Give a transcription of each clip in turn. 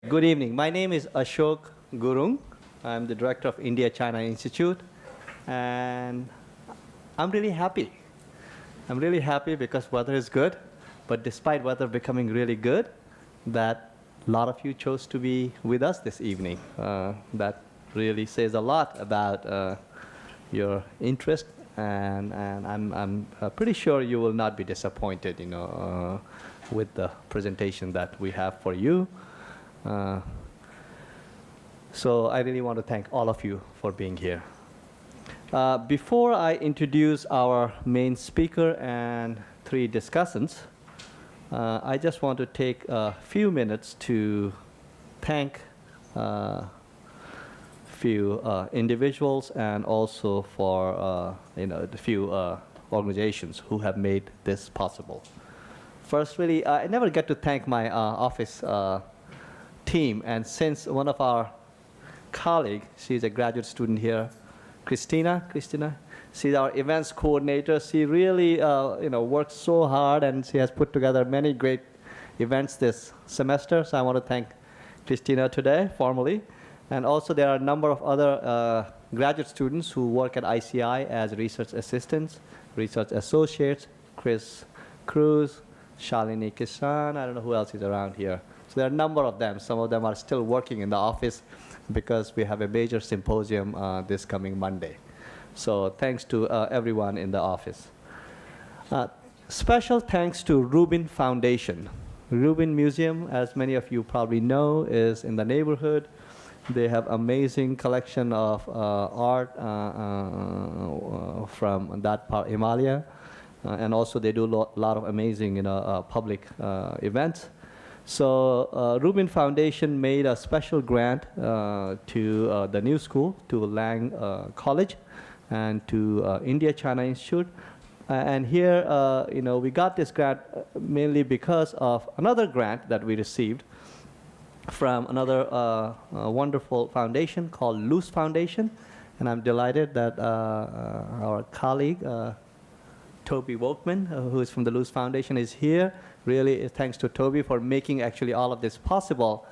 Good evening. My name is Ashok Gurung. I'm the director of India-China Institute, and I'm really happy. I'm really happy because weather is good, but despite weather becoming really good, that a lot of you chose to be with us this evening. That really says a lot about your interest, and I'm pretty sure you will not be disappointed, with the presentation that we have for you. So I really want to thank all of you for being here. Before I introduce our main speaker and three discussants, I just want to take a few minutes to thank a few individuals and also for the few organizations who have made this possible. First, really, I never get to thank my office team, and since one of our colleagues, she's a graduate student here, Christina, she's our events coordinator. She really works so hard, and she has put together many great events this semester, so I want to thank Christina today, formally. And also there are a number of other graduate students who work at ICI as research assistants, research associates, Chris Cruz, Shalini Kishan, I don't know who else is around here. So there are a number of them. Some of them are still working in the office because we have a major symposium this coming Monday. So thanks to everyone in the office. Special thanks to Rubin Foundation. Rubin Museum, as many of you probably know, is in the neighborhood. They have amazing collection of art from that part, Himalaya. And also they do a lot of amazing public events. So Rubin Foundation made a special grant to the new school, to Lang College, and to India-China Institute. And here, we got this grant mainly because of another grant that we received from another wonderful foundation called Luce Foundation. And I'm delighted that our colleague, Toby Wolkman, who is from the Luce Foundation, is here. Really, thanks to Toby for making actually all of this possible,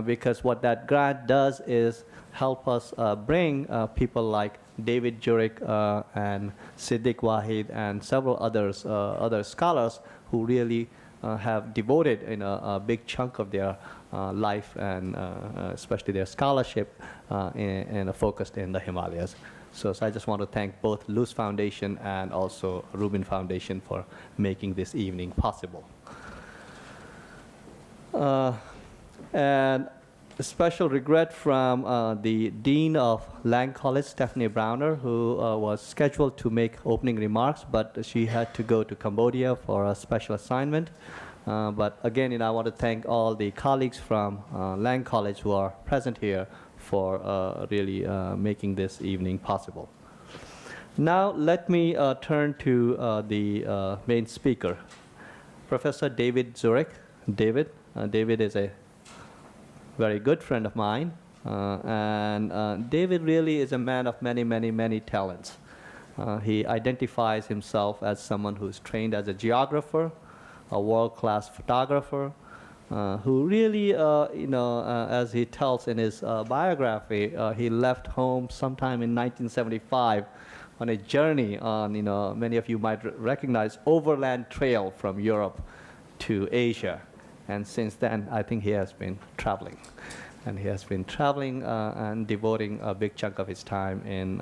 because what that grant does is help us bring people like David Zurick and Siddiq Wahid and several others, other scholars who really have devoted a big chunk of their life and especially their scholarship and focused in the Himalayas. So I just want to thank both Luce Foundation and also Rubin Foundation for making this evening possible. And a special regret from the Dean of Lang College, Stephanie Browner, who was scheduled to make opening remarks, but she had to go to Cambodia for a special assignment. But again, I want to thank all the colleagues from Lang College who are present here for really making this evening possible. Now let me turn to the main speaker, Professor David Zurick. David is a very good friend of mine, and David really is a man of many talents. He identifies himself as someone who's trained as a geographer, a world-class photographer, who really, as he tells in his biography, he left home sometime in 1975 on a journey on, many of you might recognize, overland trail from Europe to Asia. And since then, I think he has been traveling. And he has been traveling and devoting a big chunk of his time in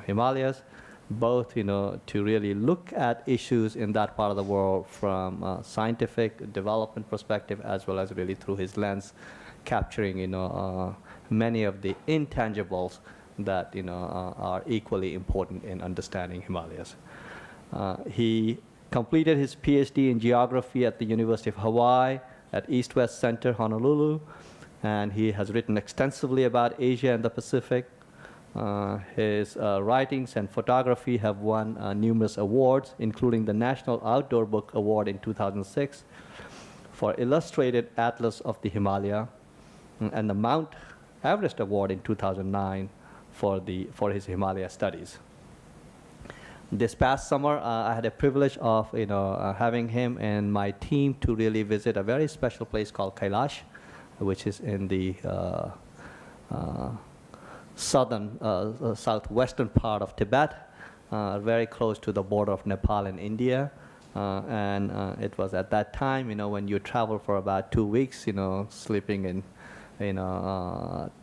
Himalayas, both to really look at issues in that part of the world from a scientific development perspective, as well as really through his lens, capturing many of the intangibles that are equally important in understanding Himalayas. He completed his PhD in geography at the University of Hawaii at East-West Center, Honolulu, and he has written extensively about Asia and the Pacific. His writings and photography have won numerous awards, including the National Outdoor Book Award in 2006 for Illustrated Atlas of the Himalaya, and the Mount Everest Award in 2009 for his Himalaya studies. This past summer, I had a privilege of having him and my team to really visit a very special place called Kailash, which is in the southern, southwestern part of Tibet, very close to the border of Nepal and India. And it was at that time, when you travel for about 2 weeks, sleeping in,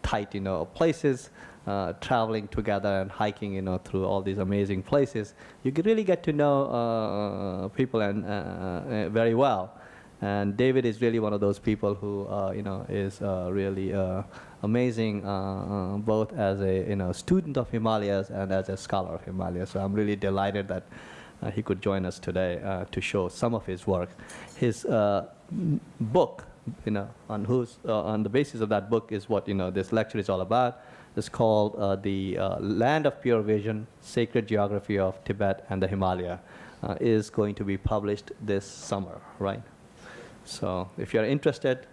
tight, places, traveling together and hiking, through all these amazing places, you could really get to know people and very well. And David is really one of those people who, is really amazing, both as a student of Himalayas and as a scholar of Himalayas. So I'm really delighted that he could join us today to show some of his work. His book, on the basis of that book is what this lecture is all about. It's called The Land of Pure Vision: Sacred Geography of Tibet and the Himalaya. Is going to be published this summer, right? So if you're interested,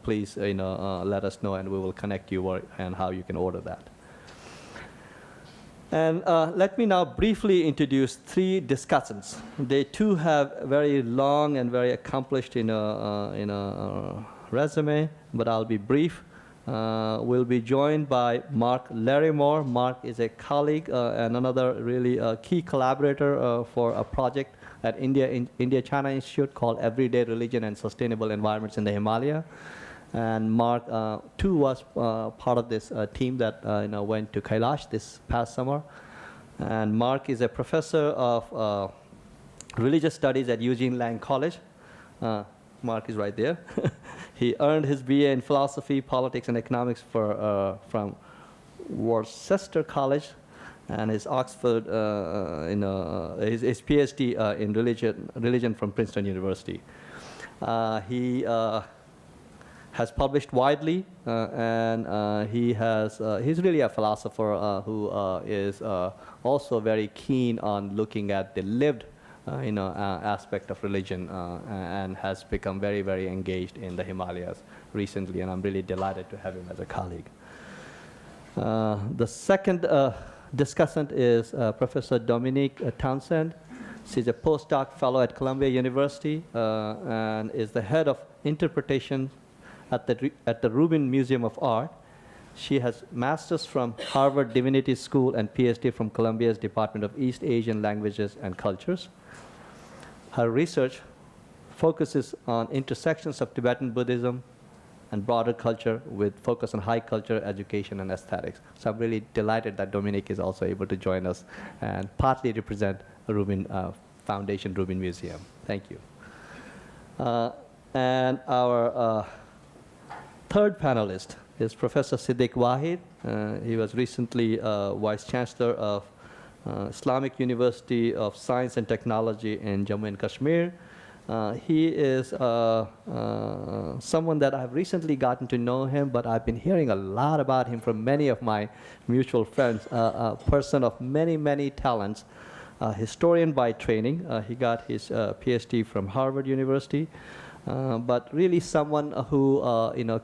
please, let us know, and we will connect you and how you can order that. And let me now briefly introduce 3 discussants. They too have very long and very accomplished resume, but I'll be brief. We'll be joined by Mark Larrymore. Mark is a colleague and another really key collaborator for a project at India-China Institute called Everyday Religion and Sustainable Environments in the Himalaya. And Mark, too, was part of this team that went to Kailash this past summer. And Mark is a professor of religious studies at Eugene Lang College. Mark is right there. He earned his BA in philosophy, politics, and economics from Worcester College, and his Oxford, his PhD in religion from Princeton University. He has published widely, and he's really a philosopher who is also very keen on looking at the lived aspect of religion, and has become very, very engaged in the Himalayas recently, and I'm really delighted to have him as a colleague. The second discussant is Professor Dominique Townsend. She's a postdoc fellow at Columbia University and is the head of interpretation at the Rubin Museum of Art. She has master's from Harvard Divinity School and PhD from Columbia's Department of East Asian Languages and Cultures. Her research focuses on intersections of Tibetan Buddhism and broader culture with focus on high culture, education, and aesthetics. So I'm really delighted that Dominique is also able to join us and partly represent the Rubin Foundation Rubin Museum. Thank you. And our third panelist is Professor Siddiq Wahid. He was recently Vice Chancellor of Islamic University of Science and Technology in Jammu and Kashmir. He is someone that I've recently gotten to know him, but I've been hearing a lot about him from many of my mutual friends, a person of many, many talents, historian by training. He got his PhD from Harvard University, but really someone who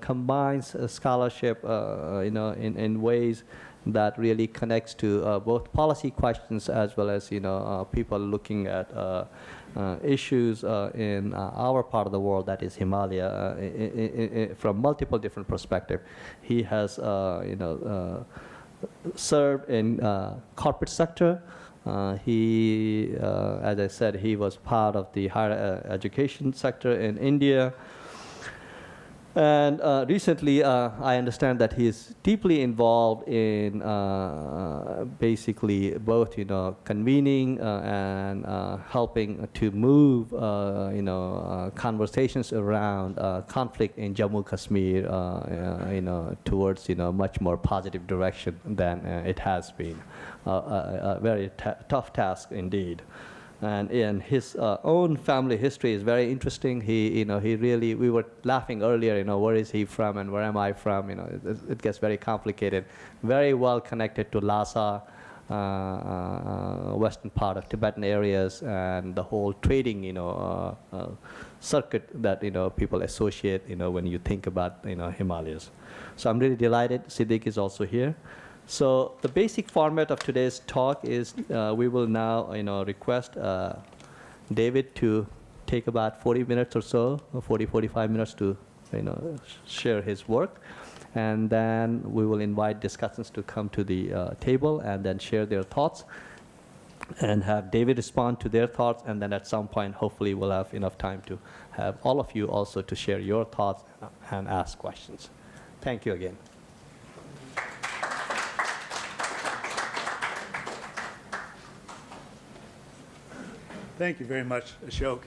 combines scholarship in ways that really connects to both policy questions as well as people looking at issues in our part of the world, that is Himalaya, from multiple different perspectives. He has served in corporate sector. He, as I said, he was part of the higher education sector in India. And recently, I understand that he's deeply involved in basically both, convening and helping to move, conversations around conflict in Jammu Kashmir, towards, much more positive direction than it has been. A very tough task indeed. And in his own family history is very interesting. He really, we were laughing earlier, where is he from and where am I from? It gets very complicated. Very well connected to Lhasa, western part of Tibetan areas, and the whole trading, circuit that people associate, when you think about Himalayas. So I'm really delighted. Siddiq is also here. So the basic format of today's talk is we will now request David to take about 40 minutes or so, 45 minutes to share his work. And then we will invite discussants to come to the table and then share their thoughts, and have David respond to their thoughts, and then at some point, hopefully, we'll have enough time to have all of you also to share your thoughts and ask questions. Thank you again. Thank you very much, Ashok.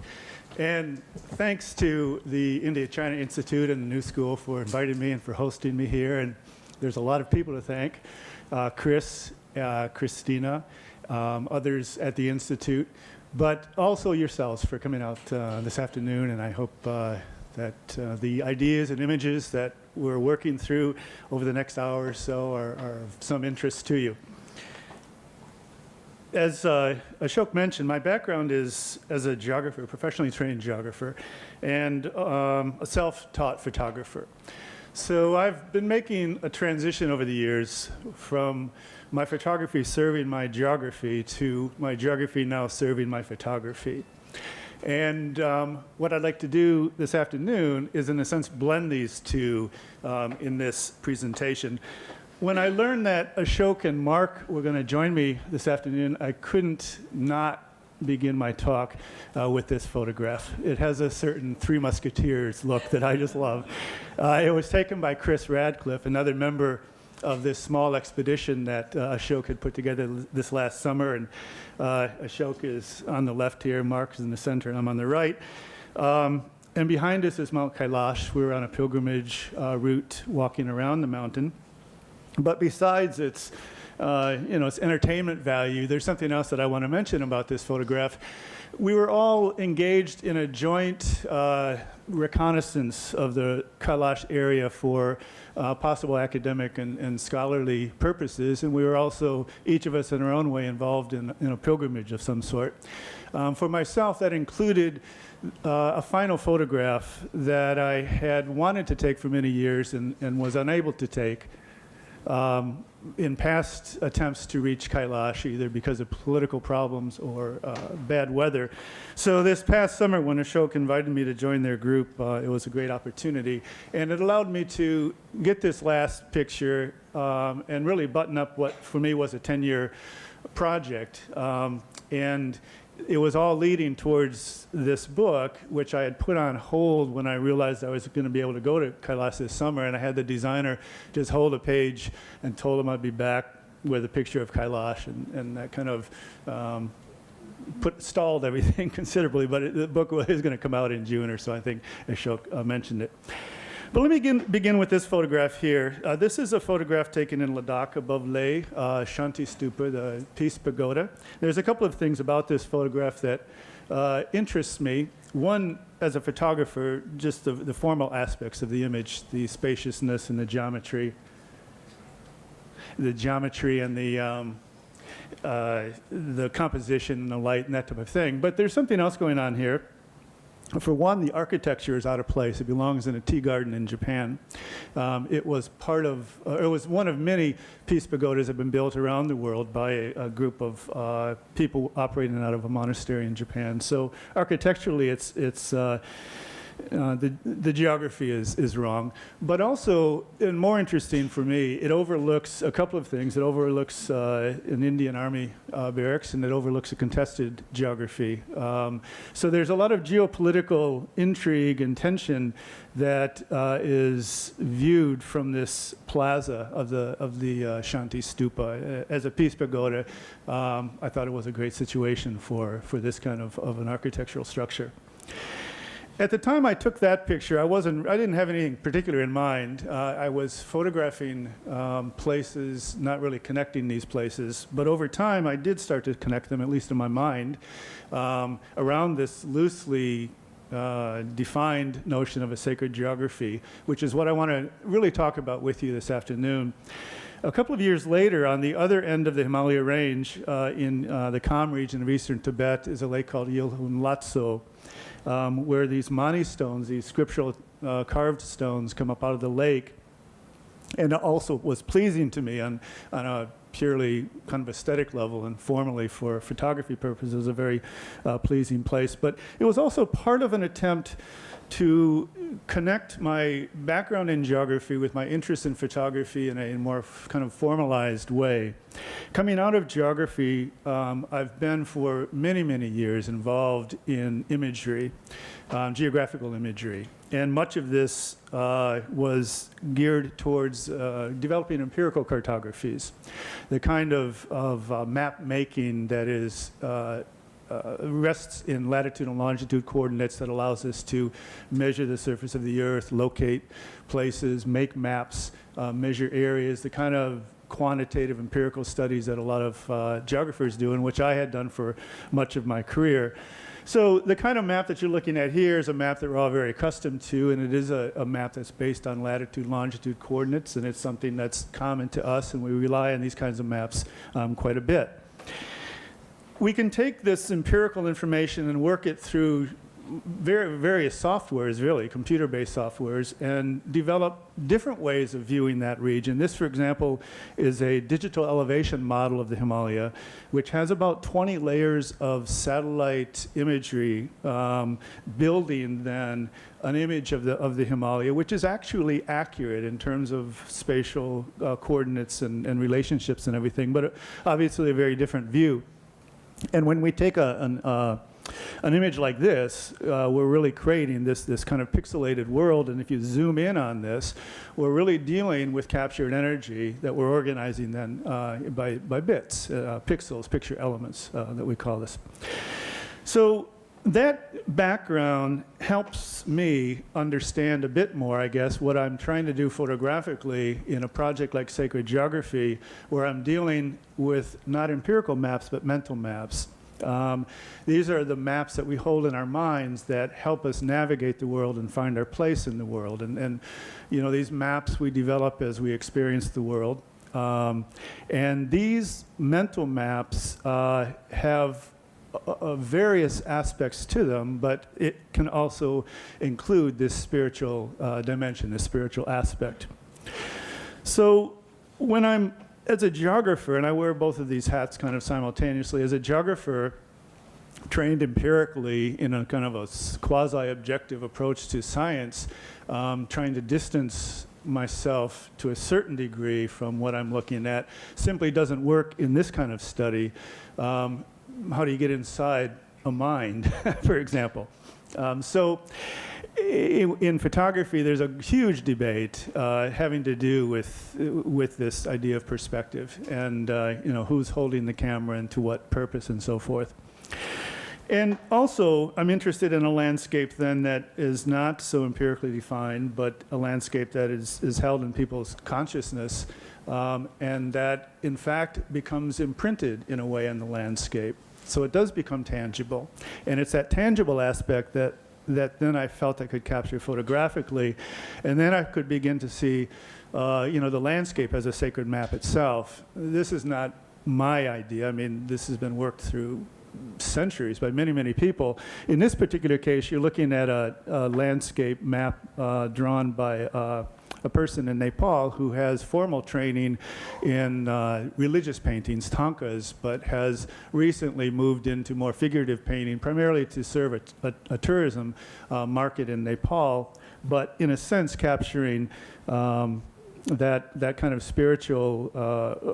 And thanks to the India-China Institute and the New School for inviting me and for hosting me here. And there's a lot of people to thank. Chris, Christina, others at the Institute, but also yourselves for coming out this afternoon. And I hope that the ideas and images that we're working through over the next hour or so are of some interest to you. As Ashok mentioned, my background is as a geographer, a professionally trained geographer, and a self-taught photographer. So I've been making a transition over the years from my photography serving my geography to my geography now serving my photography. And what I'd like to do this afternoon is, in a sense, blend these two in this presentation. When I learned that Ashok and Mark were going to join me this afternoon, I couldn't not begin my talk with this photograph. It has a certain Three Musketeers look that I just love. It was taken by Chris Radcliffe, another member of this small expedition that Ashok had put together this last summer. And Ashok is on the left here, Mark is in the center, and I'm on the right. And behind us is Mount Kailash. We're on a pilgrimage route walking around the mountain. But besides its, its entertainment value, there's something else that I want to mention about this photograph. We were all engaged in a joint reconnaissance of the Kailash area for possible academic and scholarly purposes, and we were also, each of us in our own way, involved in a pilgrimage of some sort. For myself, that included a final photograph that I had wanted to take for many years and was unable to take. In past attempts to reach Kailash, either because of political problems or bad weather. So this past summer, when Ashok invited me to join their group, it was a great opportunity. And it allowed me to get this last picture and really button up what, for me, was a 10-year project. And it was all leading towards this book, which I had put on hold when I realized I was going to be able to go to Kailash this summer. And I had the designer just hold a page and told him I'd be back with a picture of Kailash. And that kind of stalled everything considerably. But the book is going to come out in June or so. I think Ashok mentioned it. But let me begin with this photograph here. This is a photograph taken in Ladakh above Leh, Shanti Stupa, the Peace Pagoda. There's a couple of things about this photograph that interests me. One, as a photographer, just the formal aspects of the image, the spaciousness and the geometry and the composition and the light and that type of thing. But there's something else going on here. For one, the architecture is out of place. It belongs in a tea garden in Japan. It was one of many peace pagodas that have been built around the world by a group of people operating out of a monastery in Japan. So architecturally, the geography is wrong. But also, and more interesting for me, it overlooks a couple of things. It overlooks an Indian Army barracks, and it overlooks a contested geography. So there's a lot of geopolitical intrigue and tension that is viewed from this plaza of the Shanti Stupa. As a peace pagoda, I thought it was a great situation for this kind of an architectural structure. At the time I took that picture, I didn't have anything particular in mind. I was photographing places, not really connecting these places. But over time, I did start to connect them, at least in my mind, around this loosely defined notion of a sacred geography, which is what I want to really talk about with you this afternoon. A couple of years later, on the other end of the Himalaya range, in the Kham region of eastern Tibet, is a lake called Yilhun Latso, where these mani stones, these scriptural carved stones, come up out of the lake. And it also was pleasing to me on a purely kind of aesthetic level, and formally for photography purposes, a very pleasing place. But it was also part of an attempt to connect my background in geography with my interest in photography in a more kind of formalized way. Coming out of geography, I've been for many, many years involved in imagery, geographical imagery. And much of this was geared towards developing empirical cartographies, the kind of map making that is rests in latitude and longitude coordinates that allows us to measure the surface of the Earth, locate places, make maps, measure areas, the kind of quantitative empirical studies that a lot of geographers do, and which I had done for much of my career. So the kind of map that you're looking at here is a map that we're all very accustomed to, and it is a map that's based on latitude, longitude coordinates, and it's something that's common to us, and we rely on these kinds of maps quite a bit. We can take this empirical information and work it through various softwares, really, computer-based softwares, and develop different ways of viewing that region. This, for example, is a digital elevation model of the Himalaya, which has about 20 layers of satellite imagery building then an image of the Himalaya, which is actually accurate in terms of spatial coordinates and relationships and everything, but obviously a very different view. And when we take an image like this, we're really creating this kind of pixelated world, and if you zoom in on this, we're really dealing with captured energy that we're organizing then by bits, pixels, picture elements that we call this. So that background helps me understand a bit more, I guess, what I'm trying to do photographically in a project like Sacred Geography, where I'm dealing with not empirical maps, but mental maps. These are the maps that we hold in our minds that help us navigate the world and find our place in the world. And you know, these maps we develop as we experience the world. And these mental maps have various aspects to them, but it can also include this spiritual dimension, this spiritual aspect. So when I'm, as a geographer, and I wear both of these hats kind of simultaneously, as a geographer trained empirically in a kind of a quasi-objective approach to science, trying to distance myself to a certain degree from what I'm looking at simply doesn't work in this kind of study. How do you get inside a mind, for example? So in photography, there's a huge debate having to do with this idea of perspective and you know, who's holding the camera and to what purpose and so forth. And also, I'm interested in a landscape then that is not so empirically defined, but a landscape that is held in people's consciousness, and that, in fact, becomes imprinted in a way in the landscape. So it does become tangible. And it's that tangible aspect that then I felt I could capture photographically. And then I could begin to see, you know, the landscape as a sacred map itself. This is not my idea. I mean, this has been worked through centuries by many, many people. In this particular case, you're looking at a landscape map drawn by a person in Nepal who has formal training in religious paintings, tankas, but has recently moved into more figurative painting, primarily to serve a tourism market in Nepal, but in a sense capturing that kind of spiritual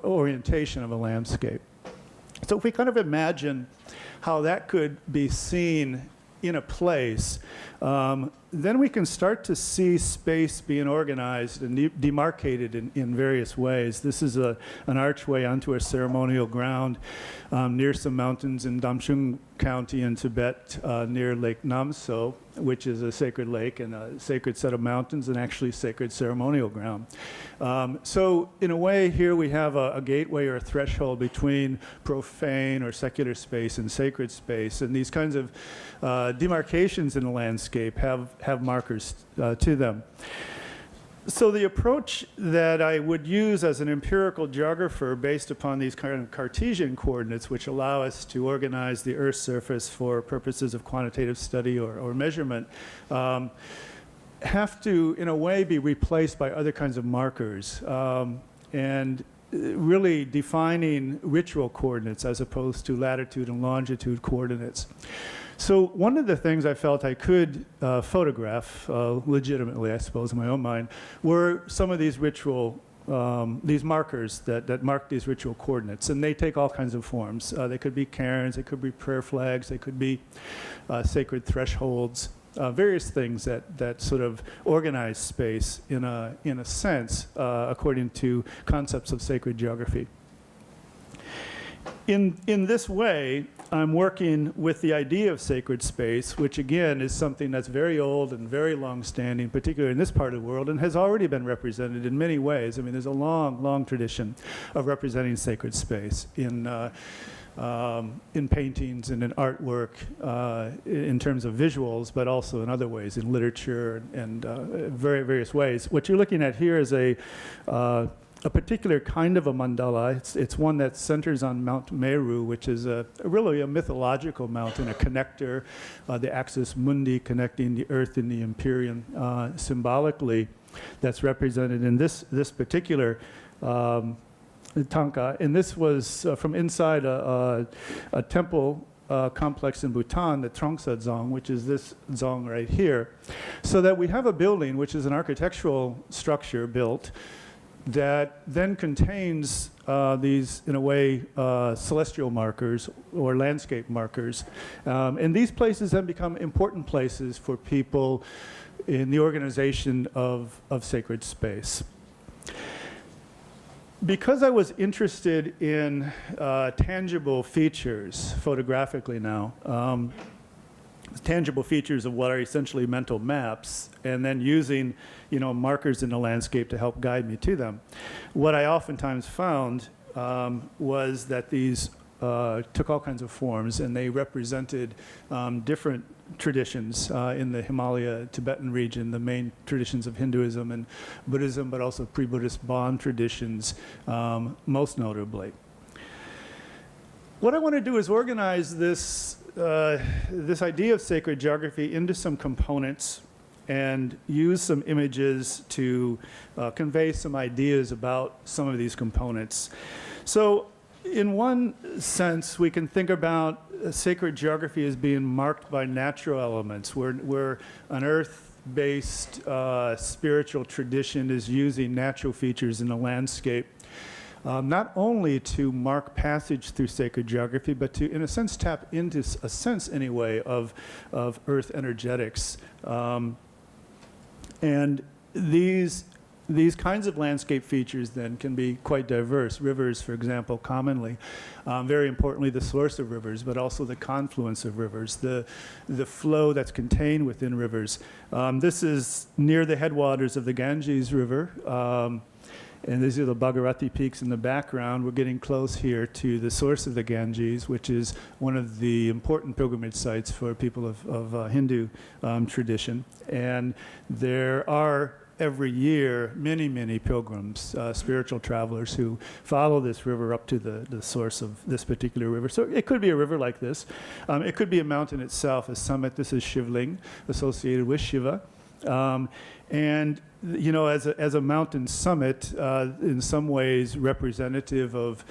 orientation of a landscape. So if we kind of imagine how that could be seen in a place, then we can start to see space being organized and demarcated in various ways. This is an archway onto a ceremonial ground near some mountains in Damchung County in Tibet, near Lake Namso, which is a sacred lake and a sacred set of mountains and actually sacred ceremonial ground. So in a way, here we have a gateway or a threshold between profane or secular space and sacred space, and these kinds of demarcations in the landscape have markers to them. So the approach that I would use as an empirical geographer based upon these kind of Cartesian coordinates, which allow us to organize the Earth's surface for purposes of quantitative study or measurement, have to, in a way, be replaced by other kinds of markers, and really defining ritual coordinates as opposed to latitude and longitude coordinates. So one of the things I felt I could photograph legitimately, I suppose, in my own mind, were some of these ritual, these markers that mark these ritual coordinates. And they take all kinds of forms. They could be cairns, they could be prayer flags, they could be sacred thresholds, various things that sort of organize space in a sense according to concepts of sacred geography. In this way, I'm working with the idea of sacred space, which again is something that's very old and very long-standing, particularly in this part of the world, and has already been represented in many ways. I mean, there's a long, long tradition of representing sacred space in paintings and in artwork, in terms of visuals, but also in other ways, in literature and various ways. What you're looking at here is a particular kind of a mandala. It's one that centers on Mount Meru, which is really a mythological mountain, a connector, the axis mundi connecting the earth and the empyrean symbolically. That's represented in this particular tanka. And this was from inside a temple complex in Bhutan, the Trongsa Dzong, which is this dzong right here. So that we have a building, which is an architectural structure built, that then contains these, in a way, celestial markers or landscape markers. And these places then become important places for people in the organization of sacred space. Because I was interested in tangible features, photographically now, tangible features of what are essentially mental maps, and then using, markers in the landscape to help guide me to them. What I oftentimes found was that these took all kinds of forms, and they represented different traditions in the Himalaya Tibetan region, the main traditions of Hinduism and Buddhism, but also pre-Buddhist Bon traditions, most notably. What I want to do is organize this idea of sacred geography into some components and use some images to convey some ideas about some of these components. So in one sense, we can think about sacred geography as being marked by natural elements, where an earth-based spiritual tradition is using natural features in the landscape, not only to mark passage through sacred geography, but to, in a sense, tap into a sense, anyway, of earth energetics. And these kinds of landscape features then can be quite diverse. Rivers, for example, commonly, very importantly, the source of rivers, but also the confluence of rivers, the flow that's contained within rivers. This is near the headwaters of the Ganges River. And these are the Bhagirathi peaks in the background. We're getting close here to the source of the Ganges, which is one of the important pilgrimage sites for people of Hindu tradition. And there are, every year, many, many pilgrims, spiritual travelers who follow this river up to the source of this particular river. So it could be a river like this. It could be a mountain itself, a summit. This is Shivling, associated with Shiva. And as a mountain summit, in some ways representative of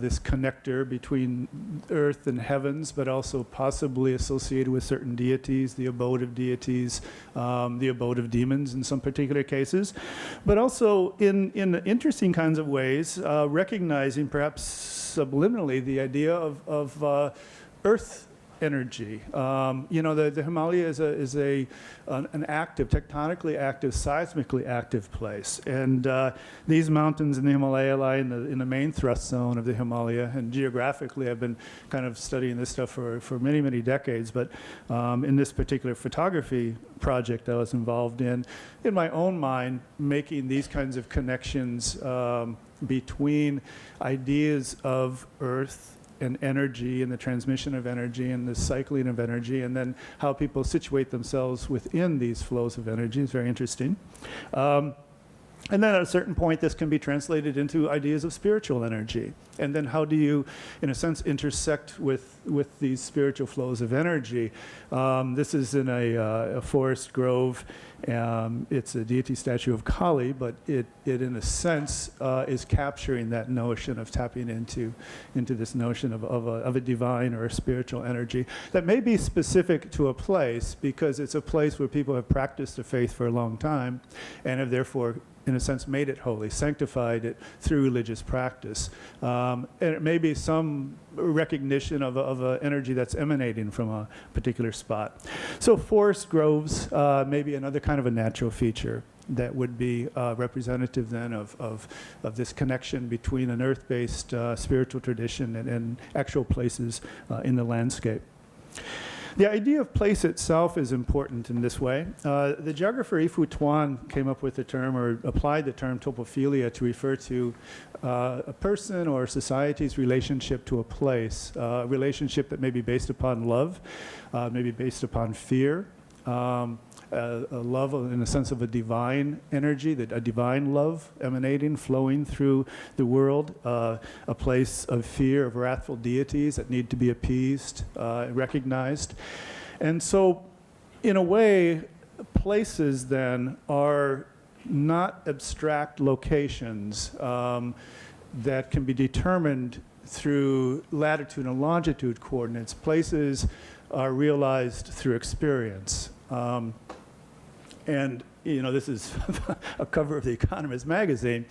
this connector between earth and heavens, but also possibly associated with certain deities, the abode of deities, the abode of demons in some particular cases, but also in interesting kinds of ways, recognizing perhaps subliminally the idea of earth energy. The Himalaya is an active, tectonically active, seismically active place. And these mountains in the Himalaya lie in the main thrust zone of the Himalaya. And geographically, I've been kind of studying this stuff for many, many decades. But in this particular photography project I was involved in my own mind, making these kinds of connections between ideas of Earth and energy and the transmission of energy and the cycling of energy, and then how people situate themselves within these flows of energy is very interesting. And then at a certain point, this can be translated into ideas of spiritual energy. And then how do you, in a sense, intersect with these spiritual flows of energy? This is in a forest grove. It's a deity statue of Kali, but it in a sense, is capturing that notion of tapping into this notion of a divine or a spiritual energy that may be specific to a place, because it's a place where people have practiced the faith for a long time and have therefore, in a sense, made it holy, sanctified it through religious practice. And it may be some recognition of an energy that's emanating from a particular spot. So forest groves may be another kind of a natural feature that would be representative then of this connection between an earth-based spiritual tradition and actual places in the landscape. The idea of place itself is important in this way. The geographer Yifu Tuan came up with the term, or applied the term topophilia, to refer to a person or society's relationship to a place, a relationship that may be based upon love, maybe based upon fear, a love in the sense of a divine energy, a divine love emanating, flowing through the world, a place of fear of wrathful deities that need to be appeased, recognized. And so, in a way, places then are not abstract locations that can be determined through latitude and longitude coordinates. Places are realized through experience. And, you know, this is a cover of The Economist magazine,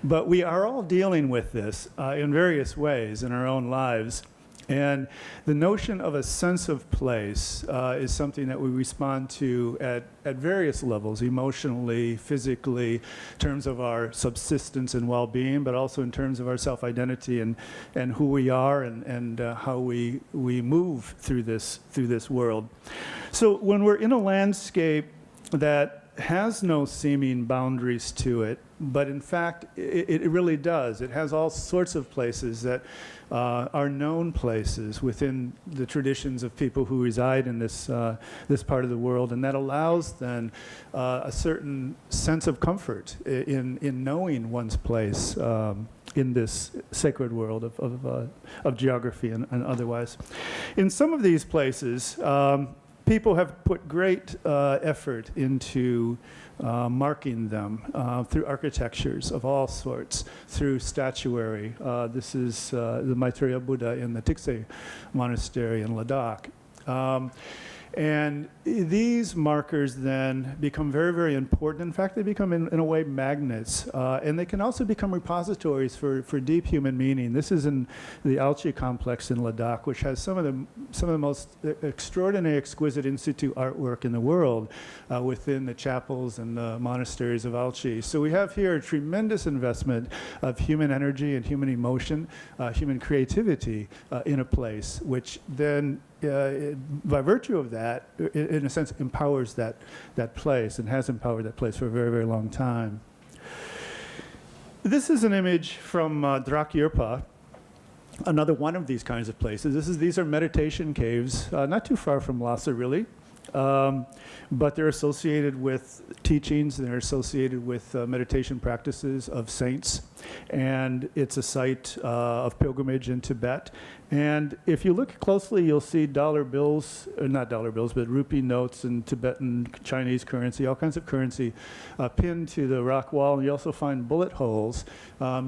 but we are all dealing with this in various ways in our own lives. And the notion of a sense of place is something that we respond to at various levels, emotionally, physically, in terms of our subsistence and well-being, but also in terms of our self-identity and who we are and how we move through this world. So when we're in a landscape that has no seeming boundaries to it, but in fact, it really does. It has all sorts of places that are known places within the traditions of people who reside in this part of the world, and that allows then a certain sense of comfort in knowing one's place in this sacred world of geography and otherwise. In some of these places, people have put great effort into marking them through architectures of all sorts, through statuary. This is the Maitreya Buddha in the Tikse Monastery in Ladakh. And these markers then become very, very important. In fact, they become, in a way, magnets. And they can also become repositories for deep human meaning. This is in the Alchi complex in Ladakh, which has some of the most extraordinary, exquisite in situ artwork in the world within the chapels and the monasteries of Alchi. So we have here a tremendous investment of human energy and human emotion, human creativity in a place, which then by virtue of that, in a sense, empowers that place and has empowered that place for a very, very long time. This is an image from Drakyirpa, another one of these kinds of places. These are meditation caves, not too far from Lhasa, really. But they're associated with teachings, and they're associated with meditation practices of saints. And it's a site of pilgrimage in Tibet. And if you look closely, you'll see dollar bills, or not dollar bills, but rupee notes and Tibetan Chinese currency, all kinds of currency pinned to the rock wall. And you also find bullet holes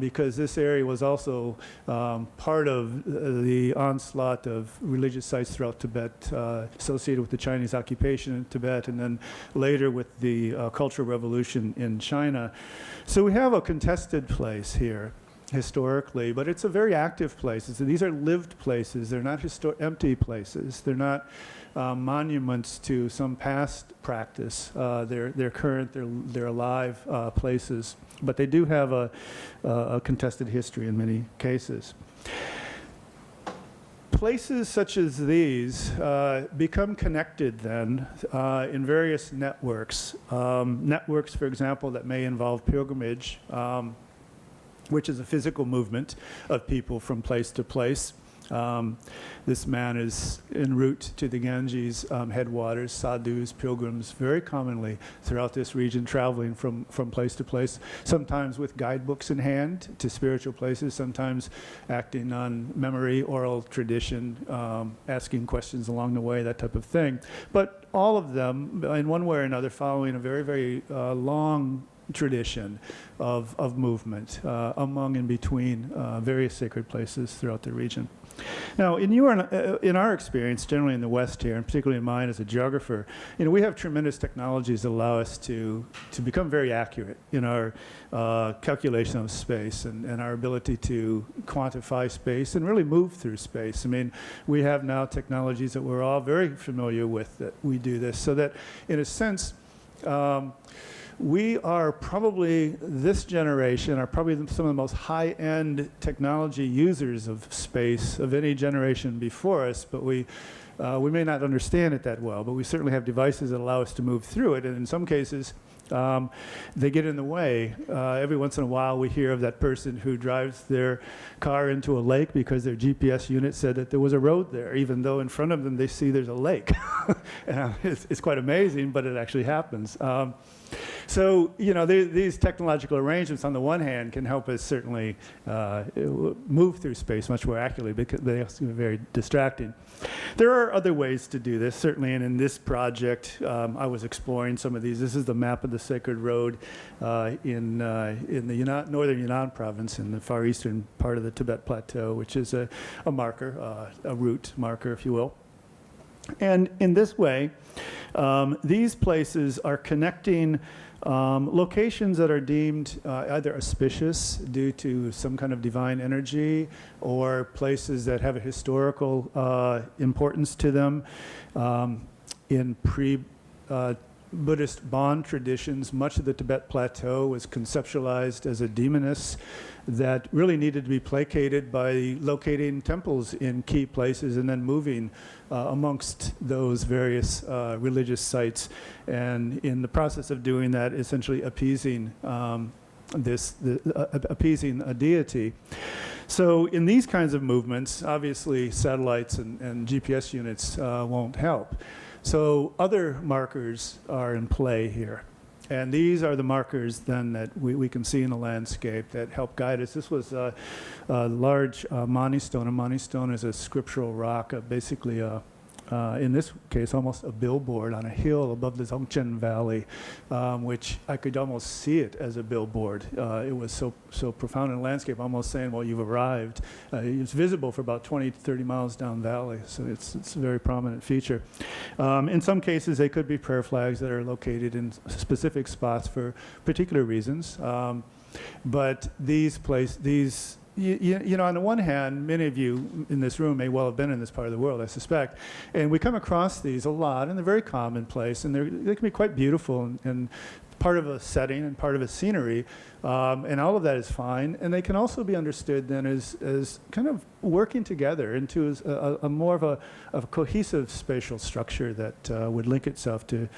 because this area was also part of the onslaught of religious sites throughout Tibet associated with the Chinese occupation in Tibet, and then later with the Cultural Revolution in China. So we have a contested place here historically, but it's a very active place. These are lived places. They're not empty places. They're not monuments to some past practice. They're current, they're alive places, but they do have a contested history in many cases. Places such as these become connected then in various networks. Networks, for example, that may involve pilgrimage, which is a physical movement of people from place to place. This man is en route to the Ganges headwaters, sadhus, pilgrims, very commonly throughout this region, traveling from place to place, sometimes with guidebooks in hand to spiritual places, sometimes acting on memory, oral tradition, asking questions along the way, that type of thing. But all of them, in one way or another, following a very, very long tradition of movement among and between various sacred places throughout the region. Now, in our experience, generally in the West here, and particularly in mine as a geographer, we have tremendous technologies that allow us to become very accurate in our calculation of space and our ability to quantify space and really move through space. I mean, we have now technologies that we're all very familiar with that we do this, so that in a sense, we are probably, this generation, are probably some of the most high-end technology users of space of any generation before us, but we may not understand it that well, but we certainly have devices that allow us to move through it, and in some cases, they get in the way. Every once in a while, we hear of that person who drives their car into a lake because their GPS unit said that there was a road there, even though in front of them they see there's a lake. And it's quite amazing, but it actually happens. So, these technological arrangements, on the one hand, can help us certainly move through space much more accurately, because they also can be very distracting. There are other ways to do this, certainly, and in this project, I was exploring some of these. This is the map of the Sacred Road in the northern Yunnan province, in the far eastern part of the Tibet Plateau, which is a marker, a route marker, if you will. And in this way, these places are connecting locations that are deemed either auspicious due to some kind of divine energy, or places that have a historical importance to them. In Buddhist Bon traditions, much of the Tibet Plateau was conceptualized as a demoness that really needed to be placated by locating temples in key places and then moving amongst those various religious sites. And in the process of doing that, essentially appeasing appeasing a deity. So in these kinds of movements, obviously satellites and GPS units won't help. So other markers are in play here. And these are the markers then that we can see in the landscape that help guide us. This was a large Mani stone. A Mani stone is a scriptural rock, basically in this case almost a billboard on a hill above the Dzongchen Valley, which I could almost see it as a billboard. It was so profound in the landscape, almost saying, well, you've arrived. It's visible for about 20 to 30 miles down valley, so it's a very prominent feature. In some cases, they could be prayer flags that are located in specific spots for particular reasons. But on the one hand, many of you in this room may well have been in this part of the world, I suspect, and we come across these a lot, and they're very commonplace, and they can be quite beautiful and part of a setting and part of a scenery, and all of that is fine, and they can also be understood then as kind of working together into a more of a cohesive spatial structure that would link itself to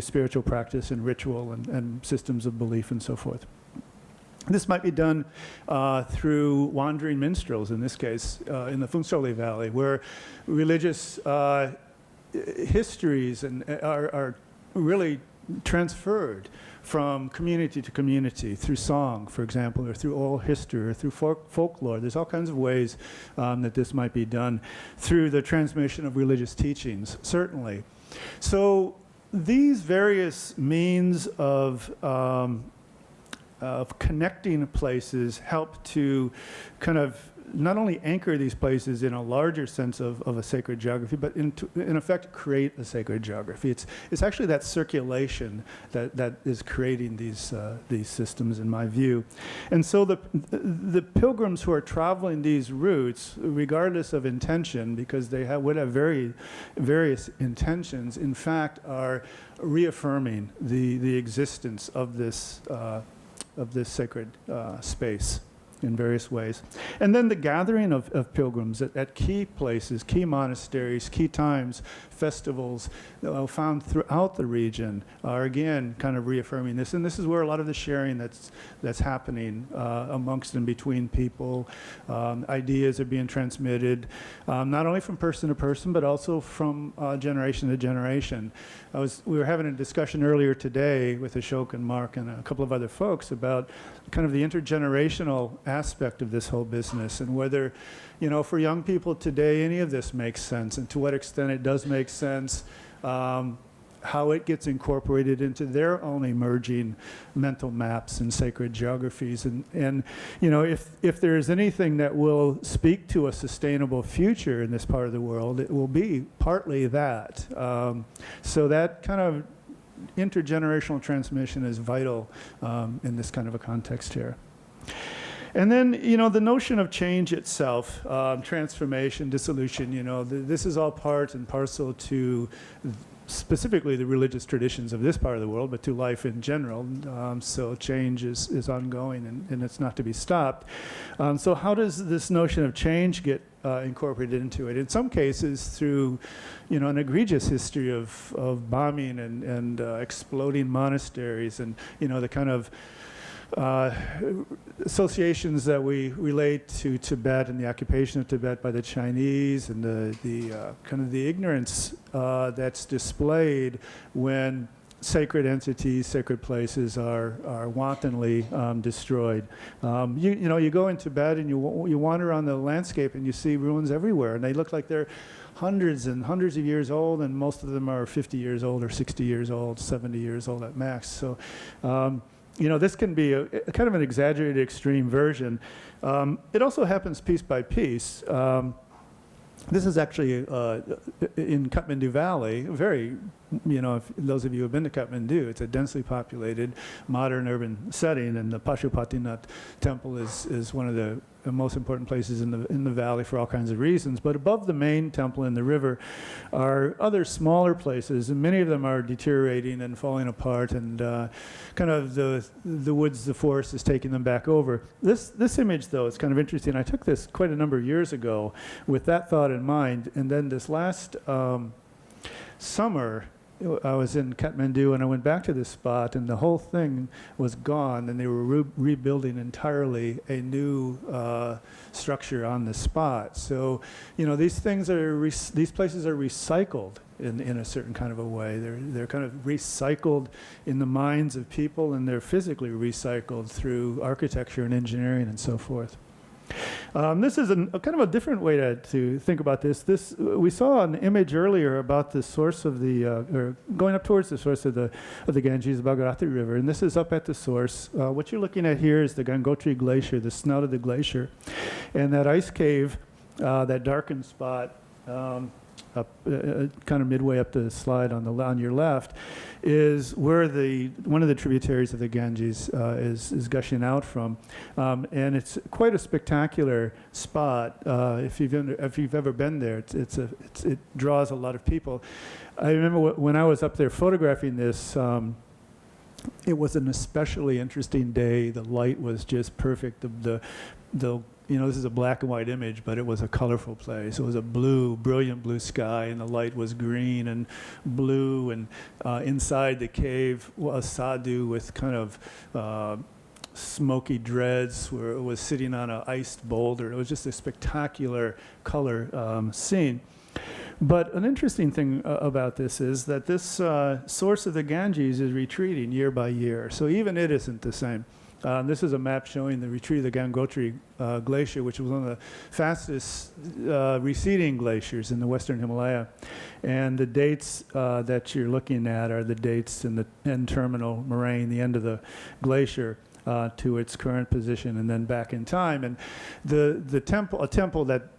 spiritual practice and ritual and systems of belief and so forth. This might be done through wandering minstrels, in this case, in the Phungsole Valley, where religious histories are really transferred from community to community through song, for example, or through oral history, or through folklore. There's all kinds of ways that this might be done through the transmission of religious teachings, certainly. So these various means of connecting places help to kind of not only anchor these places in a larger sense of a sacred geography, but in effect create a sacred geography. It's actually that circulation that is creating these systems, in my view. And so the pilgrims who are traveling these routes, regardless of intention, because they would have very various intentions, in fact are reaffirming the existence of this sacred space. in various ways. And then the gathering of pilgrims at key places, key monasteries, key times, festivals found throughout the region are again kind of reaffirming this. And this is where a lot of the sharing that's happening amongst and between people. Ideas are being transmitted, not only from person to person, but also from generation to generation. We were having a discussion earlier today with Ashok and Mark and a couple of other folks about kind of the intergenerational aspect of this whole business, and whether, for young people today, any of this makes sense, and to what extent it does make sense, how it gets incorporated into their own emerging mental maps and sacred geographies. And if there is anything that will speak to a sustainable future in this part of the world, it will be partly that. So that kind of intergenerational transmission is vital in this kind of a context here. And then, the notion of change itself, transformation, dissolution, this is all part and parcel to specifically the religious traditions of this part of the world, but to life in general. So change is ongoing and it's not to be stopped. So how does this notion of change get incorporated into it? In some cases through, an egregious history of bombing and exploding monasteries and, the kind of associations that we relate to Tibet and the occupation of Tibet by the Chinese, and the kind of the ignorance that's displayed when sacred entities, sacred places are wantonly destroyed. You go in Tibet and you wander on the landscape and you see ruins everywhere, and they look like they're hundreds and hundreds of years old, and most of them are 50 years old or 60 years old, 70 years old at max. So this can be a kind of an exaggerated extreme version. It also happens piece by piece. This is actually in Kathmandu Valley, very, if those of you who have been to Kathmandu, it's a densely populated, modern urban setting, and the Pashupatinath temple is one of the most important places in the valley for all kinds of reasons. But above the main temple in the river are other smaller places, and many of them are deteriorating and falling apart, and kind of the woods, the forest is taking them back over. This image, though, is kind of interesting. I took this quite a number of years ago with that thought in mind, and then this last summer, I was in Kathmandu and I went back to this spot, and the whole thing was gone, and they were rebuilding entirely a new structure on the spot. So, these things these places are recycled in a certain kind of a way. They're kind of recycled in the minds of people, and they're physically recycled through architecture and engineering and so forth. This is a kind of a different way to think about this. We saw an image earlier about the source of or going up towards the source of the Ganges, the Bhagirathi River, and this is up at the source. What you're looking at here is the Gangotri Glacier, the snout of the glacier, and that ice cave, that darkened spot, up kind of midway up the slide on your left, is where one of the tributaries of the Ganges is gushing out from, and it's quite a spectacular spot. If you've ever been there, it draws a lot of people. I remember when I was up there photographing this. It was an especially interesting day. The light was just perfect. This is a black and white image, but it was a colorful place. It was a brilliant blue sky, and the light was green and blue, and inside the cave was sadhu with kind of smoky dreads, where it was sitting on an iced boulder. It was just a spectacular color scene. But an interesting thing about this is that this source of the Ganges is retreating year by year, so even it isn't the same. This is a map showing the retreat of the Gangotri Glacier, which was one of the fastest receding glaciers in the western Himalaya. And the dates that you're looking at are the dates in the end terminal moraine, the end of the glacier, to its current position, and then back in time. And a temple that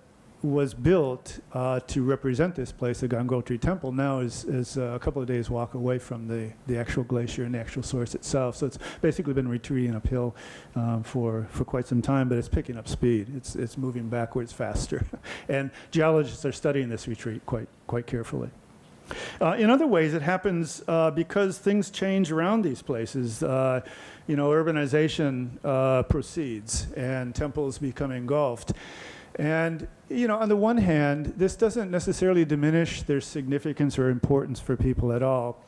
was built to represent this place, the Gangotri Temple, now is a couple of days' walk away from the actual glacier and the actual source itself. So it's basically been retreating uphill for quite some time, but it's picking up speed. It's moving backwards faster. And geologists are studying this retreat quite carefully. In other ways, it happens because things change around these places. Urbanization proceeds and temples become engulfed. And, on the one hand, this doesn't necessarily diminish their significance or importance for people at all,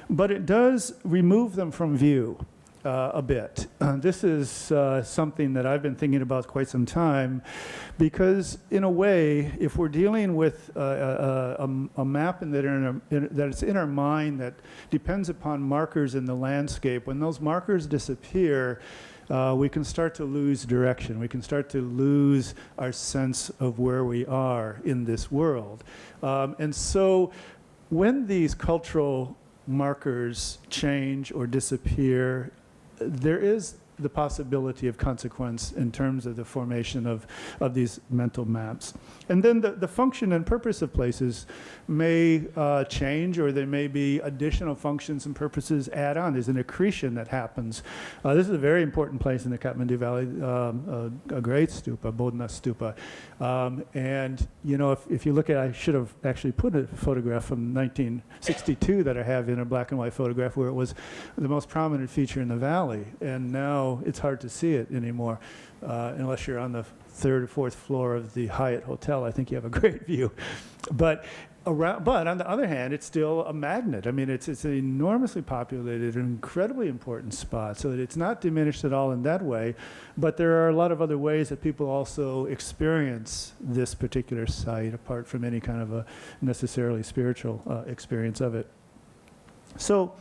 but it does remove them from view a bit. This is something that I've been thinking about quite some time, because in a way, if we're dealing with a map that's in our mind that depends upon markers in the landscape, when those markers disappear, we can start to lose direction. We can start to lose our sense of where we are in this world. And so when these cultural markers change or disappear, there is the possibility of consequence in terms of the formation of these mental maps. And then the function and purpose of places may change, or there may be additional functions and purposes add on. There's an accretion that happens. This is a very important place in the Kathmandu Valley, a great stupa, Bodhana Stupa. And, if you look at, I should have actually put a photograph from 1962 that I have in a black and white photograph where it was the most prominent feature in the valley. And now it's hard to see it anymore unless you're on the third or fourth floor of the Hyatt Hotel. I think you have a great view. But on the other hand, it's still a magnet. I mean, it's an enormously populated, an incredibly important spot, so that it's not diminished at all in that way. But there are a lot of other ways that people also experience this particular site, apart from any kind of a necessarily spiritual experience of it. So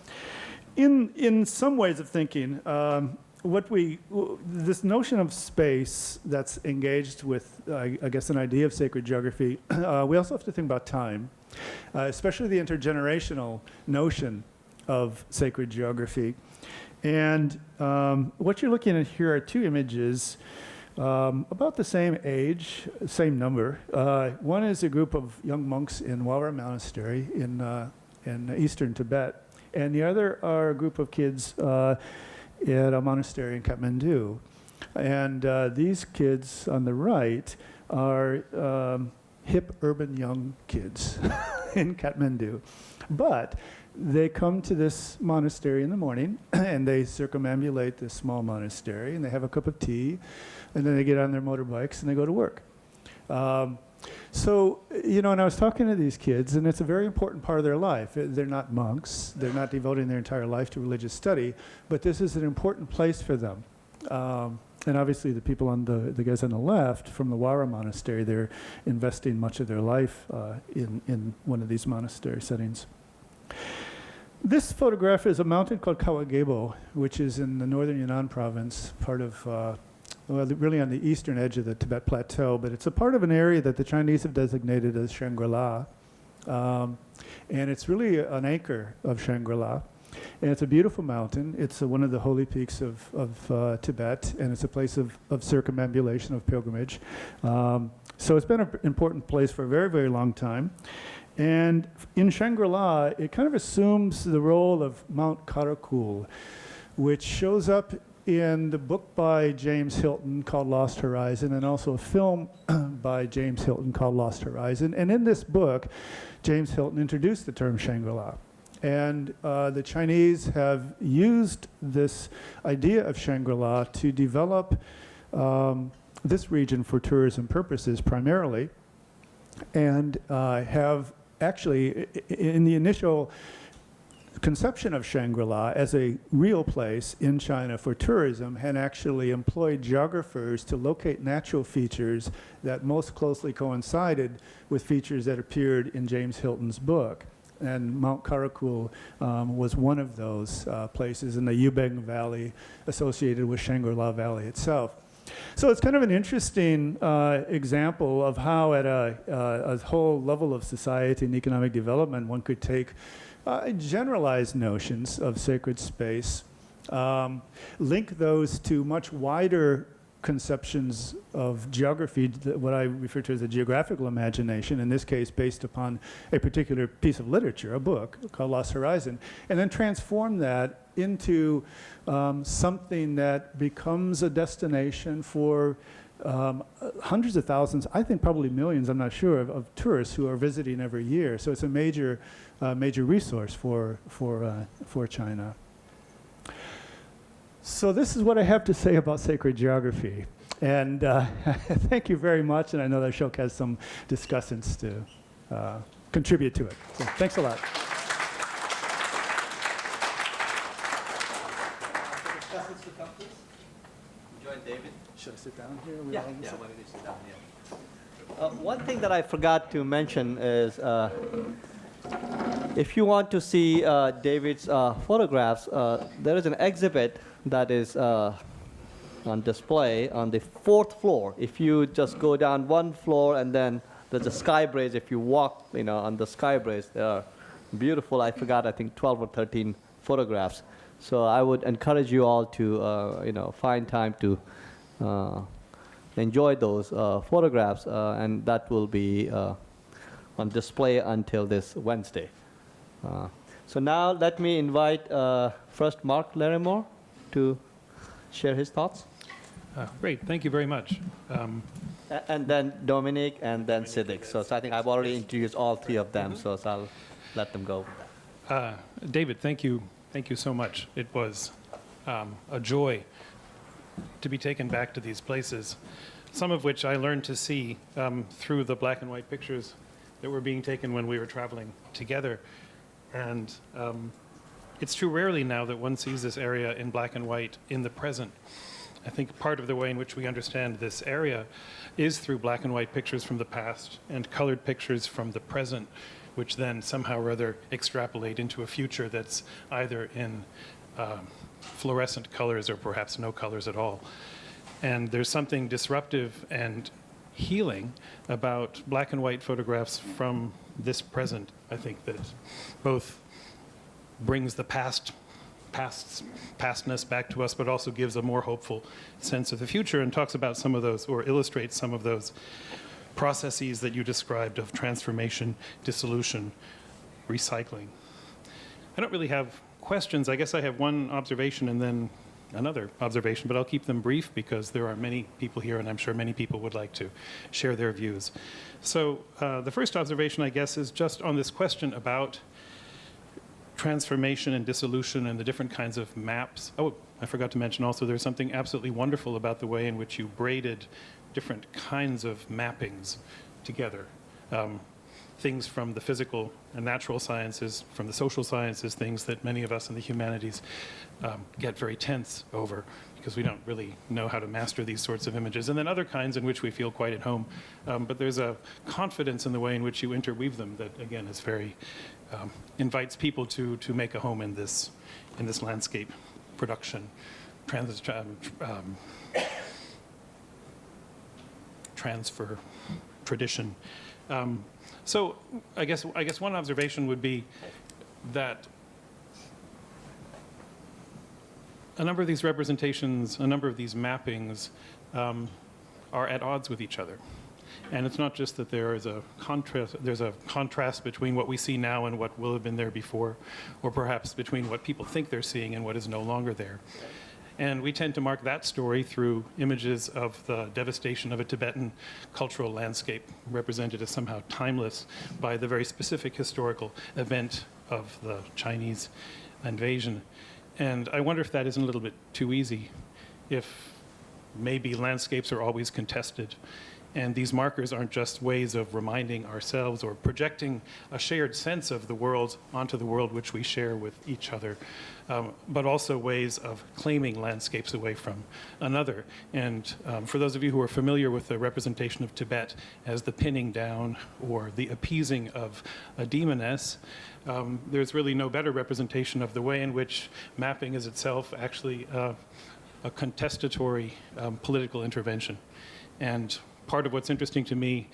in some ways of thinking, this notion of space that's engaged with, I guess, an idea of sacred geography, we also have to think about time, especially the intergenerational notion of sacred geography. And what you're looking at here are two images about the same age, same number. One is a group of young monks in Wawar Monastery in eastern Tibet, and the other are a group of kids at a monastery in Kathmandu. And these kids on the right are hip urban young kids in Kathmandu. But they come to this monastery in the morning and they circumambulate this small monastery and they have a cup of tea and then they get on their motorbikes and they go to work. So, and I was talking to these kids, and it's a very important part of their life. They're not monks. They're not devoting their entire life to religious study, but this is an important place for them. And obviously the people on the guys on the left from the Wara Monastery, they're investing much of their life in one of these monastery settings. This photograph is a mountain called Kawagebo, which is in the northern Yunnan province, part of really on the eastern edge of the Tibet Plateau, but it's a part of an area that the Chinese have designated as Shangri-La. And it's really an anchor of Shangri-La. And it's a beautiful mountain. It's one of the holy peaks of Tibet, and it's a place of circumambulation, of pilgrimage. So it's been an important place for a very, very long time. And in Shangri-La, it kind of assumes the role of Mount Karakul, which shows up in the book by James Hilton called Lost Horizon, and also a film by James Hilton called Lost Horizon. And in this book, James Hilton introduced the term Shangri-La. And the Chinese have used this idea of Shangri-La to develop this region for tourism purposes primarily, and have actually, in the initial conception of Shangri-La as a real place in China for tourism, had actually employed geographers to locate natural features that most closely coincided with features that appeared in James Hilton's book. And Mount Karakul was one of those places in the Yubeng Valley associated with Shangri-La Valley itself. So it's kind of an interesting example of how at a whole level of society and economic development one could take generalized notions of sacred space, link those to much wider conceptions of geography, what I refer to as the geographical imagination, in this case based upon a particular piece of literature, a book called Lost Horizon, and then transform that into something that becomes a destination for hundreds of thousands, I think probably millions, I'm not sure, of tourists who are visiting every year. So it's a major resource for China. So this is what I have to say about sacred geography. And thank you very much. And I know that Ashok has some discussants to contribute to it. So thanks a lot. Discussants to come, please. Join David. Should I sit down here? Yeah, why don't you sit down here? One thing that I forgot to mention is if you want to see David's photographs, there is an exhibit that is on display on the 4th floor. If you just go down one floor and then there's a sky bridge, if you walk on the sky bridge, they are beautiful. I forgot, I think 12 or 13 photographs. So I would encourage you all to find time to enjoy those photographs, and that will be on display until this Wednesday. So now let me invite first Mark Larimore to share his thoughts. Great, thank you very much. And then Dominic, and then Siddiq. So I think I've already introduced all three of them, so I'll let them go. David, thank you so much. It was a joy to be taken back to these places, some of which I learned to see through the black and white pictures that were being taken when we were traveling together. And it's true rarely now that one sees this area in black and white in the present. I think part of the way in which we understand this area is through black and white pictures from the past and colored pictures from the present, which then somehow or other extrapolate into a future that's either in fluorescent colors or perhaps no colors at all. And there's something disruptive and healing about black and white photographs from this present, I think, that both brings the pastness back to us, but also gives a more hopeful sense of the future and talks about some of those, or illustrates some of those processes that you described of transformation, dissolution, recycling. I don't really have questions. I guess I have one observation and then another observation, but I'll keep them brief because there are many people here and I'm sure many people would like to share their views. So the first observation, I guess, is just on this question about transformation and dissolution and the different kinds of maps. Oh, I forgot to mention also there's something absolutely wonderful about the way in which you braided different kinds of mappings together. Things from the physical and natural sciences, from the social sciences, things that many of us in the humanities get very tense over because we don't really know how to master these sorts of images. And then other kinds in which we feel quite at home. But there's a confidence in the way in which you interweave them that, again, is very, invites people to make a home in this landscape production, transfer, tradition. So I guess one observation would be that a number of these representations, a number of these mappings are at odds with each other. And it's not just that there is a contrast, there's a contrast between what we see now and what will have been there before, or perhaps between what people think they're seeing and what is no longer there. And we tend to mark that story through images of the devastation of a Tibetan cultural landscape, represented as somehow timeless by the very specific historical event of the Chinese invasion. And I wonder if that isn't a little bit too easy, if maybe landscapes are always contested, and these markers aren't just ways of reminding ourselves or projecting a shared sense of the world onto the world which we share with each other, but also ways of claiming landscapes away from another. And for those of you who are familiar with the representation of Tibet as the pinning down or the appeasing of a demoness, there's really no better representation of the way in which mapping is itself actually a contestatory political intervention. And part of what's interesting to me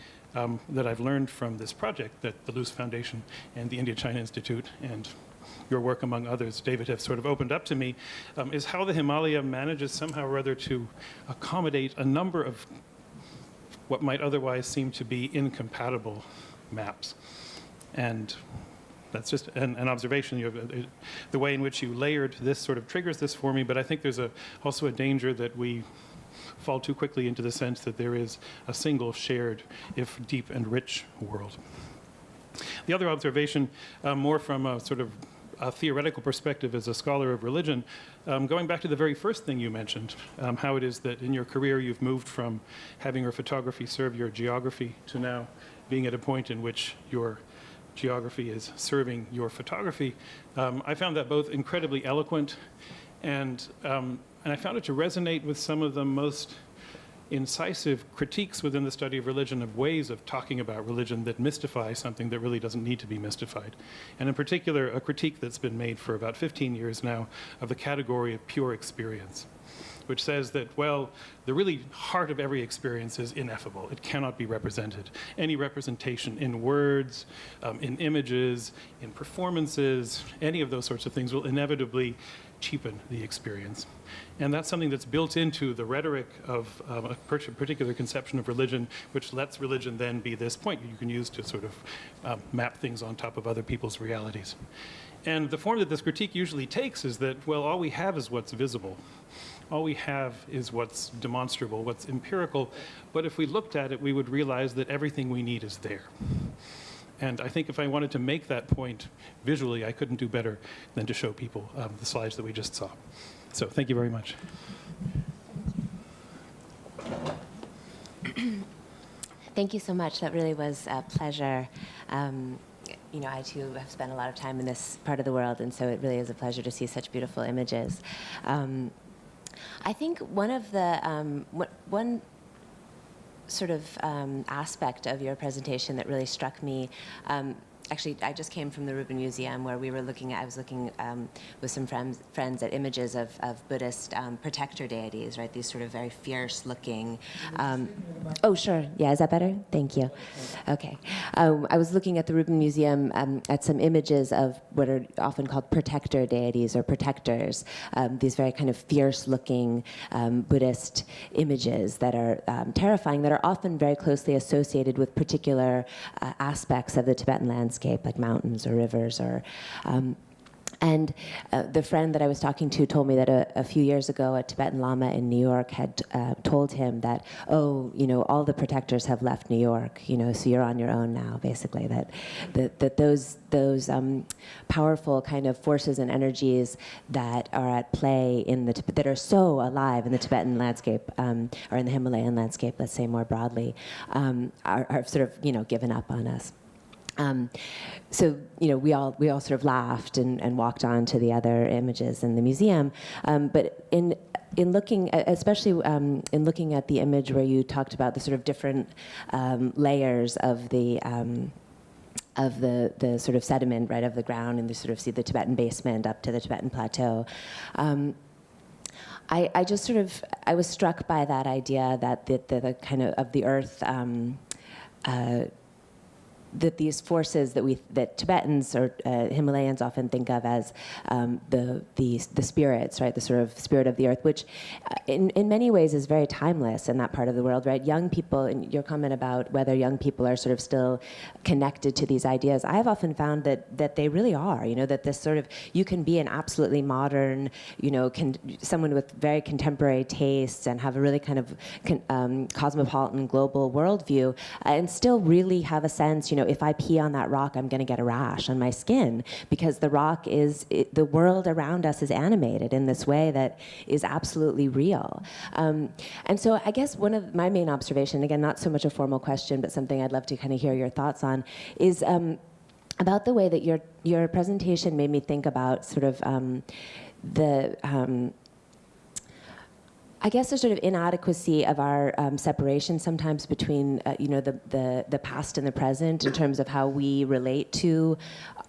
that I've learned from this project that the Luce Foundation and the India-China Institute and your work among others, David, have sort of opened up to me, is how the Himalaya manages somehow or other to accommodate a number of what might otherwise seem to be incompatible maps. And that's just an observation. The way in which you layered this sort of triggers this for me, but I think there's also a danger that we fall too quickly into the sense that there is a single shared, if deep and rich, world. The other observation, more from a sort of a theoretical perspective as a scholar of religion, going back to the very first thing you mentioned, how it is that in your career you've moved from having your photography serve your geography to now being at a point in which your geography is serving your photography. I found that both incredibly eloquent and I found it to resonate with some of the most incisive critiques within the study of religion, of ways of talking about religion that mystify something that really doesn't need to be mystified. And in particular, a critique that's been made for about 15 years now of the category of pure experience, which says that, well, the really heart of every experience is ineffable. It cannot be represented. Any representation in words, in images, in performances, any of those sorts of things will inevitably cheapen the experience. And that's something that's built into the rhetoric of a particular conception of religion, which lets religion then be this point you can use to sort of map things on top of other people's realities. And the form that this critique usually takes is that, well, all we have is what's visible. All we have is what's demonstrable, what's empirical. But if we looked at it, we would realize that everything we need is there. And I think if I wanted to make that point visually, I couldn't do better than to show people the slides that we just saw. So thank you very much. Thank you so much. That really was a pleasure. You know, I too have spent a lot of time in this part of the world, and so it really is a pleasure to see such beautiful images. I think one of the one sort of aspect of your presentation that really struck me. Actually, I just came from the Rubin Museum where we were looking at, I was looking with some friends at images of Buddhist protector deities, right? These sort of very fierce looking. Oh, sure. Yeah, is that better? Thank you. Okay. I was looking at the Rubin Museum at some images of what are often called protector deities or protectors, these very kind of fierce looking Buddhist images that are terrifying, that are often very closely associated with particular aspects of the Tibetan landscape, like mountains or rivers or and the friend that I was talking to told me that a few years ago, a Tibetan Lama in New York had told him that, oh, you know, all the protectors have left New York, you know, so you're on your own now, basically. That those powerful kind of forces and energies that are at play that are so alive in the Tibetan landscape or in the Himalayan landscape, let's say more broadly, are sort of, you know, given up on us. So, you know, we all sort of laughed and walked on to the other images in the museum. But in looking, especially in looking at the image where you talked about the sort of different layers of the sort of sediment, right, of the ground, and you sort of see the Tibetan basement up to the Tibetan plateau. I just sort of, I was struck by that idea that the kind of the earth, that these forces that Tibetans or Himalayans often think of as the spirits, right? The sort of spirit of the earth, which in many ways is very timeless in that part of the world, right? Young people, and your comment about whether young people are sort of still connected to these ideas, I have often found that they really are, you know, that this sort of, you can be an absolutely modern, you know, someone with very contemporary tastes and have a really kind of cosmopolitan global worldview and still really have a sense, you know, if I pee on that rock, I'm going to get a rash on my skin because the rock the world around us is animated in this way that is absolutely real. And so I guess one of my main observation, again, not so much a formal question, but something I'd love to kind of hear your thoughts on, is about the way that your presentation made me think about sort of I guess there's sort of inadequacy of our separation sometimes between, you know, the past and the present in terms of how we relate to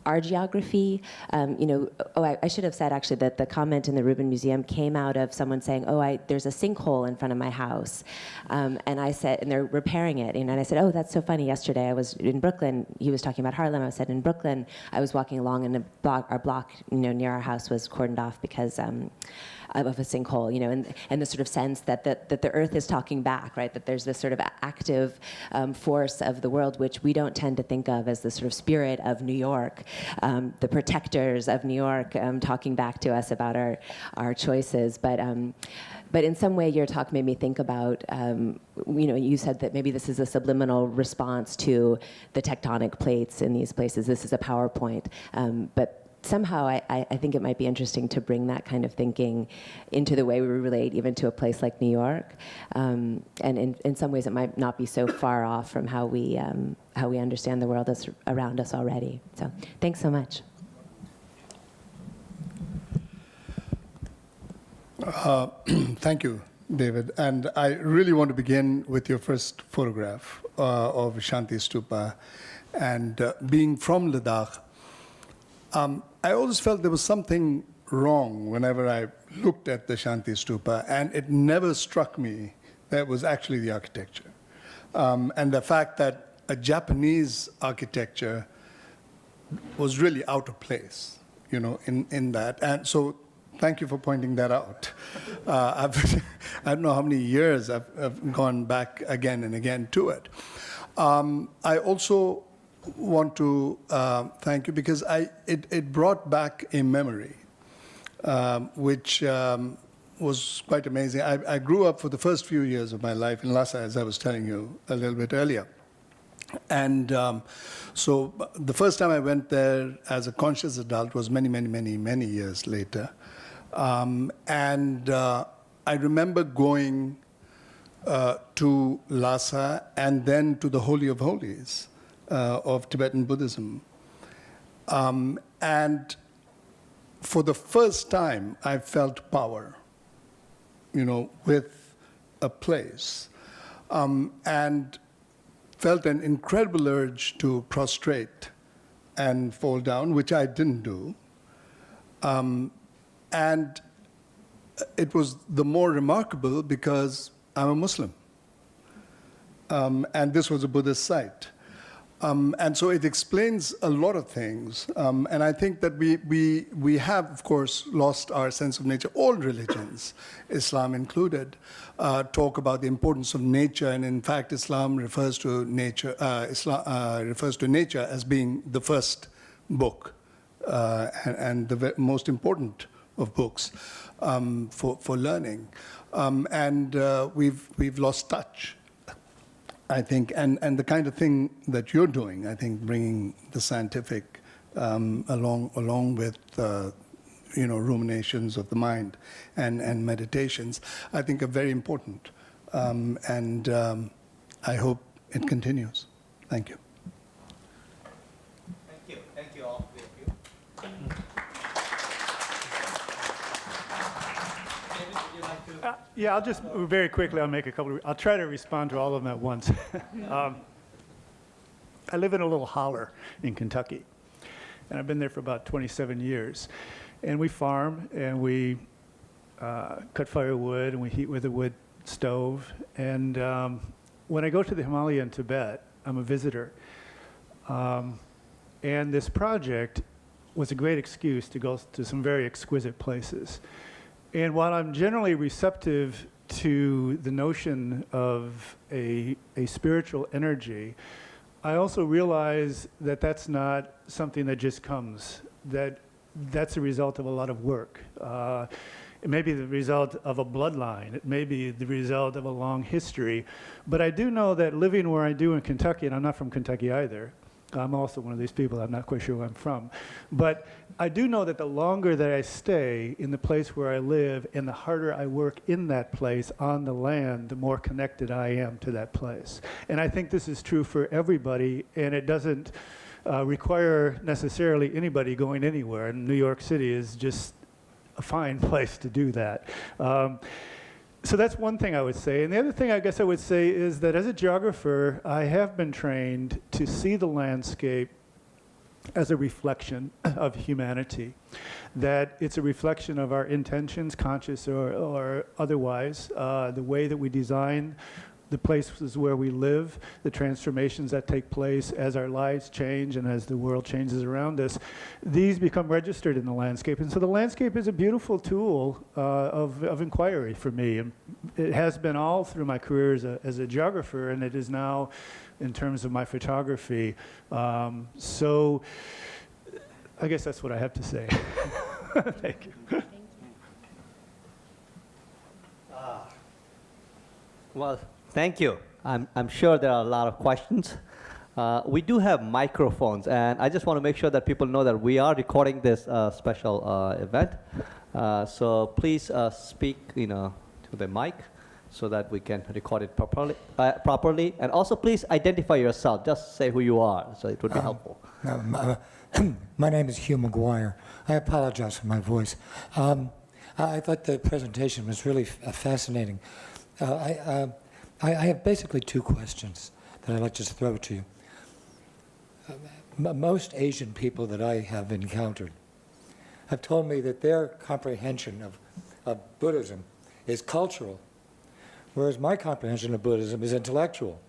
our geography. You know, I should have said actually that the comment in the Rubin Museum came out of someone saying, there's a sinkhole in front of my house. And I said, and they're repairing it. And I said, oh, that's so funny. Yesterday I was in Brooklyn. He was talking about Harlem. I said in Brooklyn, I was walking along and our block, you know, near our house was cordoned off because of a sinkhole, you know, and the sort of sense that the earth is talking back, right? That there's this sort of active force of the world, which we don't tend to think of as the sort of spirit of New York, the protectors of New York talking back to us about our choices. But But in some way, your talk made me think about, you said that maybe this is a subliminal response to the tectonic plates in these places. This is a PowerPoint. But somehow I think it might be interesting to bring that kind of thinking into the way we relate even to a place like New York. And in some ways, it might not be so far off from how we understand the world that's around us already. So thanks so much. Thank you, David. And I really want to begin with your first photograph of Shanti Stupa. And being from Ladakh, I always felt there was something wrong whenever I looked at the Shanti Stupa, and it never struck me that it was actually the architecture. And the fact that a Japanese architecture was really out of place, in that. And so thank you for pointing that out. I don't know how many years I've gone back again and again to it. I also want to thank you because it brought back a memory, which was quite amazing. I grew up for the first few years of my life in Lhasa, as I was telling you a little bit earlier. And so the first time I went there as a conscious adult was many, many, many, many years later. And I remember going to Lhasa and then to the Holy of Holies of Tibetan Buddhism. And for the first time, I felt power, with a place. And felt an incredible urge to prostrate and fall down, which I didn't do. And it was the more remarkable because I'm a Muslim. And this was a Buddhist site. And so it explains a lot of things. And I think that we have, of course, lost our sense of nature. All religions, Islam included, talk about the importance of nature. And in fact, Islam refers to nature. Refers to nature as being the first book and the most important of books for learning. And we've lost touch, I think, and the kind of thing that you're doing, I think, bringing the scientific along with ruminations of the mind and meditations, I think are very important. And I hope it continues. Thank you. Thank you. Thank you all three of you. David, would you like to? Yeah, I'll just very quickly. I'll try to respond to all of them at once. I live in a little holler in Kentucky, and I've been there for about 27 years. And we farm, and we cut firewood, and we heat with a wood stove. And when I go to the Himalaya in Tibet, I'm a visitor. And this project was a great excuse to go to some very exquisite places. And while I'm generally receptive to the notion of a spiritual energy, I also realize that that's not something that just comes, that's a result of a lot of work. It may be the result of a bloodline. It may be the result of a long history. But I do know that living where I do in Kentucky, and I'm not from Kentucky either, I'm also one of these people, I'm not quite sure where I'm from. But I do know that the longer that I stay in the place where I live and the harder I work in that place on the land, the more connected I am to that place. And I think this is true for everybody, and it doesn't require necessarily anybody going anywhere. And New York City is just a fine place to do that. So that's one thing I would say. And the other thing I guess I would say is that as a geographer, I have been trained to see the landscape as a reflection of humanity, that it's a reflection of our intentions, conscious or otherwise, the way that we design the places where we live, the transformations that take place as our lives change and as the world changes around us, these become registered in the landscape. And so the landscape is a beautiful tool of inquiry for me. And it has been all through my career as a geographer, and it is now in terms of my photography. So I guess that's what I have to say. Thank you. Well, thank you. I'm sure there are a lot of questions. We do have microphones, and I just want to make sure that people know that we are recording this special event. So please speak, to the mic, so that we can record it properly. And also, please identify yourself. Just say who you are, so it would be helpful. My name is Hugh McGuire. I apologize for my voice. I thought the presentation was really fascinating. I have basically two questions that I'd like to throw to you. Most Asian people that I have encountered have told me that their comprehension of Buddhism is cultural, whereas my comprehension of Buddhism is intellectual.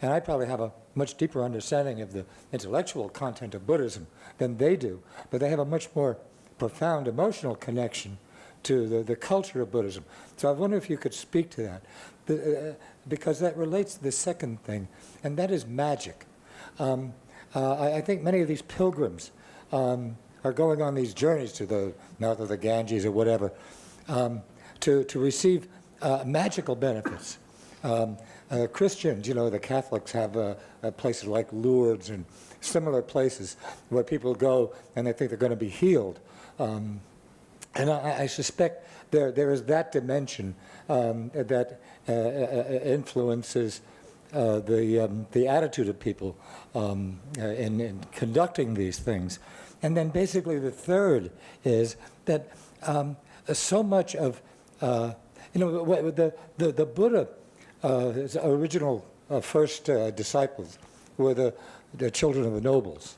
And I probably have a much deeper understanding of the intellectual content of Buddhism than they do, but they have a much more profound emotional connection to the culture of Buddhism. So I wonder if you could speak to that, because that relates to the second thing, and that is magic. I think many of these pilgrims are going on these journeys to the mouth of the Ganges or whatever to receive magical benefits. Christians, the Catholics have places like Lourdes and similar places where people go and they think they're going to be healed. And I suspect there is that dimension that influences the attitude of people in conducting these things. And then basically the third is that so much of, the Buddha, his original first disciples were the children of the nobles.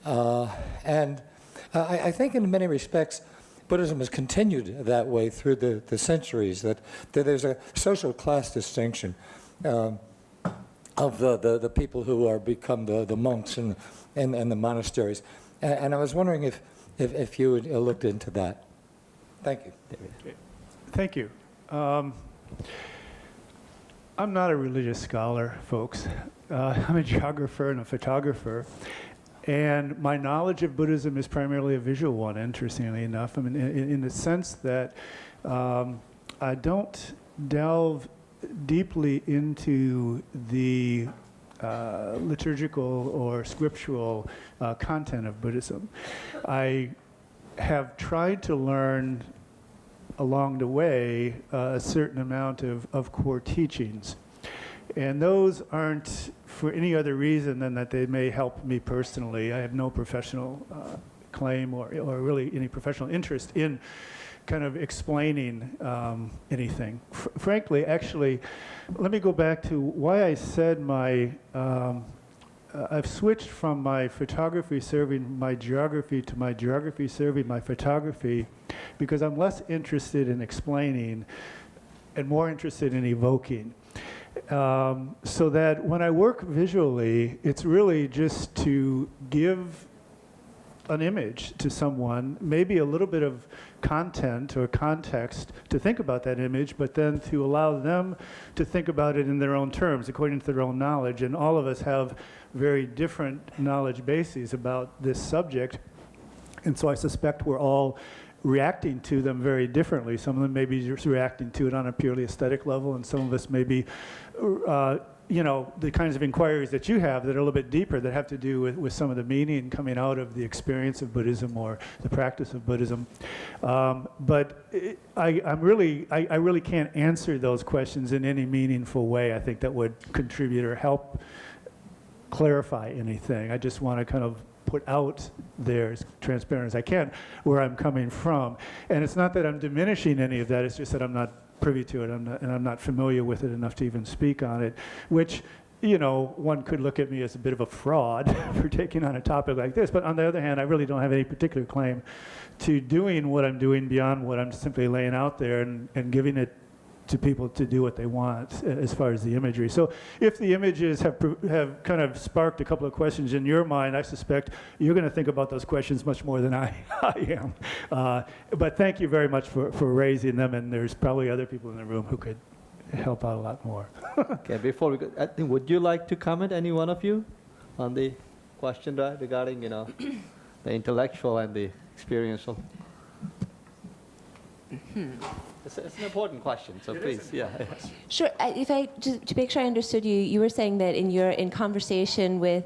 And I think in many respects, Buddhism has continued that way through the centuries, that there's a social class distinction of the people who are become the monks and the monasteries. And I was wondering if you had looked into that. Thank you, David. Thank you. I'm not a religious scholar, folks. I'm a geographer and a photographer. And my knowledge of Buddhism is primarily a visual one, interestingly enough. I mean, in the sense that I don't delve deeply into the liturgical or scriptural content of Buddhism. I have tried to learn along the way a certain amount of core teachings. And those aren't for any other reason than that they may help me personally. I have no professional claim or really any professional interest in kind of explaining anything. Frankly, actually, let me go back to why I said I've switched from my photography serving my geography to my geography serving my photography, because I'm less interested in explaining and more interested in evoking. So that when I work visually, it's really just to give an image to someone, maybe a little bit of content or context to think about that image, but then to allow them to think about it in their own terms, according to their own knowledge. And all of us have very different knowledge bases about this subject. And so I suspect we're all reacting to them very differently. Some of them may be just reacting to it on a purely aesthetic level, and some of us may be, the kinds of inquiries that you have that are a little bit deeper, that have to do with some of the meaning coming out of the experience of Buddhism or the practice of Buddhism. But I really can't answer those questions in any meaningful way, I think, that would contribute or help clarify anything. I just want to kind of put out there as transparent as I can where I'm coming from. And it's not that I'm diminishing any of that, it's just that I'm not privy to it, and I'm not familiar with it enough to even speak on it, which, one could look at me as a bit of a fraud for taking on a topic like this. But on the other hand, I really don't have any particular claim to doing what I'm doing beyond what I'm simply laying out there and giving it to people to do what they want as far as the imagery. So if the images have kind of sparked a couple of questions in your mind, I suspect you're going to think about those questions much more than I am. But thank you very much for raising them, and there's probably other people in the room who could help out a lot more. Okay, before we go, I think, would you like to comment, any one of you, on the question regarding, the intellectual and the experiential? It's an important question, so please, yeah. Sure. If I just to make sure I understood you, you were saying that in conversation with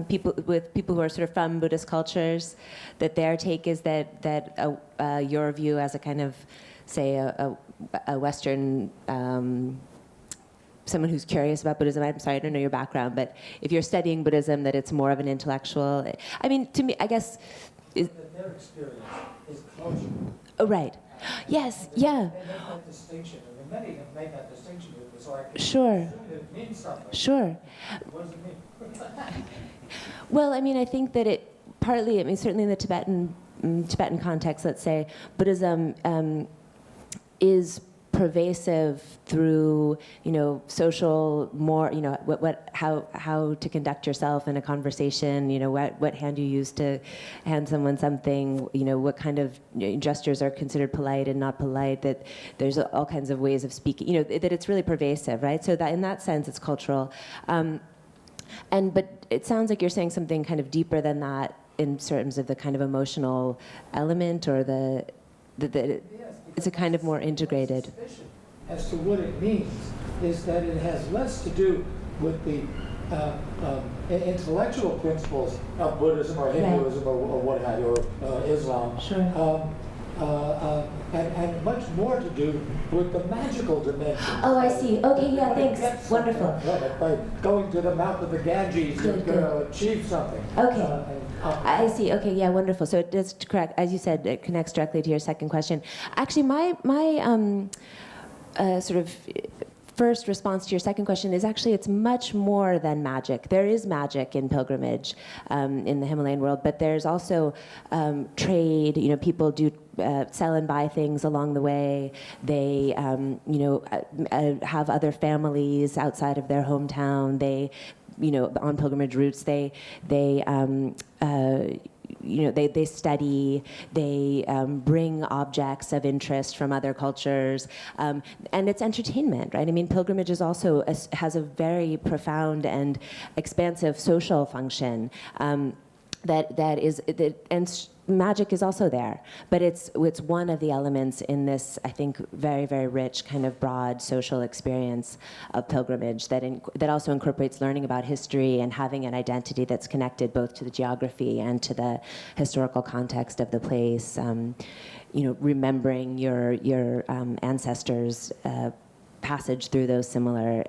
people who are sort of from Buddhist cultures, that their take is that your view as a kind of, say, a Western someone who's curious about Buddhism. I'm sorry, I don't know your background, but if you're studying Buddhism, that it's more of an intellectual. I mean, to me, I guess. Their experience is cultural. Oh, right. Yes. Yeah. They make that distinction. I mean, many have made that distinction, so I can Sure. assume it means something. Sure. What does it mean? Well, I mean, I think that it partly, I mean, certainly in the Tibetan context, let's say, Buddhism is pervasive through, social, more, how to conduct yourself in a conversation, what hand you use to hand someone something, what kind of gestures are considered polite and not polite, that there's all kinds of ways of speaking, that it's really pervasive, right? So that in that sense, it's cultural. But it sounds like you're saying something kind of deeper than that in terms of the kind of emotional element, or it's a kind of more integrated. Suspicion as to what it means is that it has less to do with the intellectual principles of Buddhism or Hinduism or what have you, or Islam. Sure. And much more to do with the magical dimension. Oh, I see. Okay, yeah, thanks. Wonderful. By going to the mouth of the Ganges, you're Good, going to achieve something. Okay. I see. Okay, yeah, wonderful. So it does correct, as you said, it connects directly to your second question. Actually, my sort of first response to your second question is actually it's much more than magic. There is magic in pilgrimage in the Himalayan world, but there's also trade. People do sell and buy things along the way. They have other families outside of their hometown. They on pilgrimage routes, they study, they bring objects of interest from other cultures, and it's entertainment, right? I mean, pilgrimage is also has a very profound and expansive social function and magic is also there, but it's one of the elements in this, I think, very, very rich kind of broad social experience of pilgrimage that also incorporates learning about history and having an identity that's connected both to the geography and to the historical context of the place. Remembering your ancestors' passage through those similar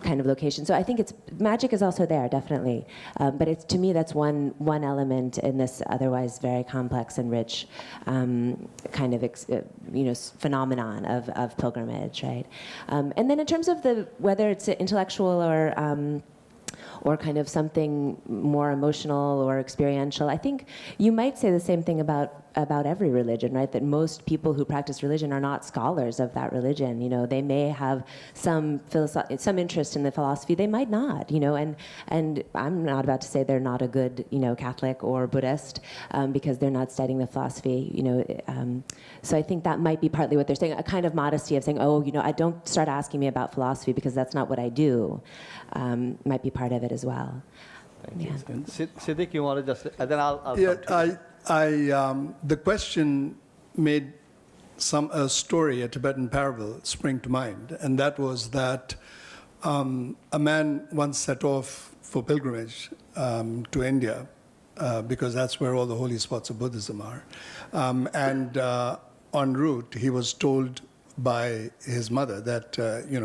kind of locations. So I think magic is also there, definitely. But to me, that's one element in this otherwise very complex and rich kind of phenomenon of pilgrimage, right? And then in terms of whether it's intellectual or kind of something more emotional or experiential, I think you might say the same thing about every religion, right? That most people who practice religion are not scholars of that religion. They may have some interest in the philosophy. They might not. And I'm not about to say they're not a good, Catholic or Buddhist because they're not studying the philosophy. So I think that might be partly what they're saying. A kind of modesty of saying, I don't start asking me about philosophy because that's not what I do. Might be part of it as well. Thank you. Siddiq, you want to just, and then I'll Yeah, come to you. the question made a story, a Tibetan parable, spring to mind, and that was that a man once set off for pilgrimage to India because that's where all the holy spots of Buddhism are, and en route he was told by his mother that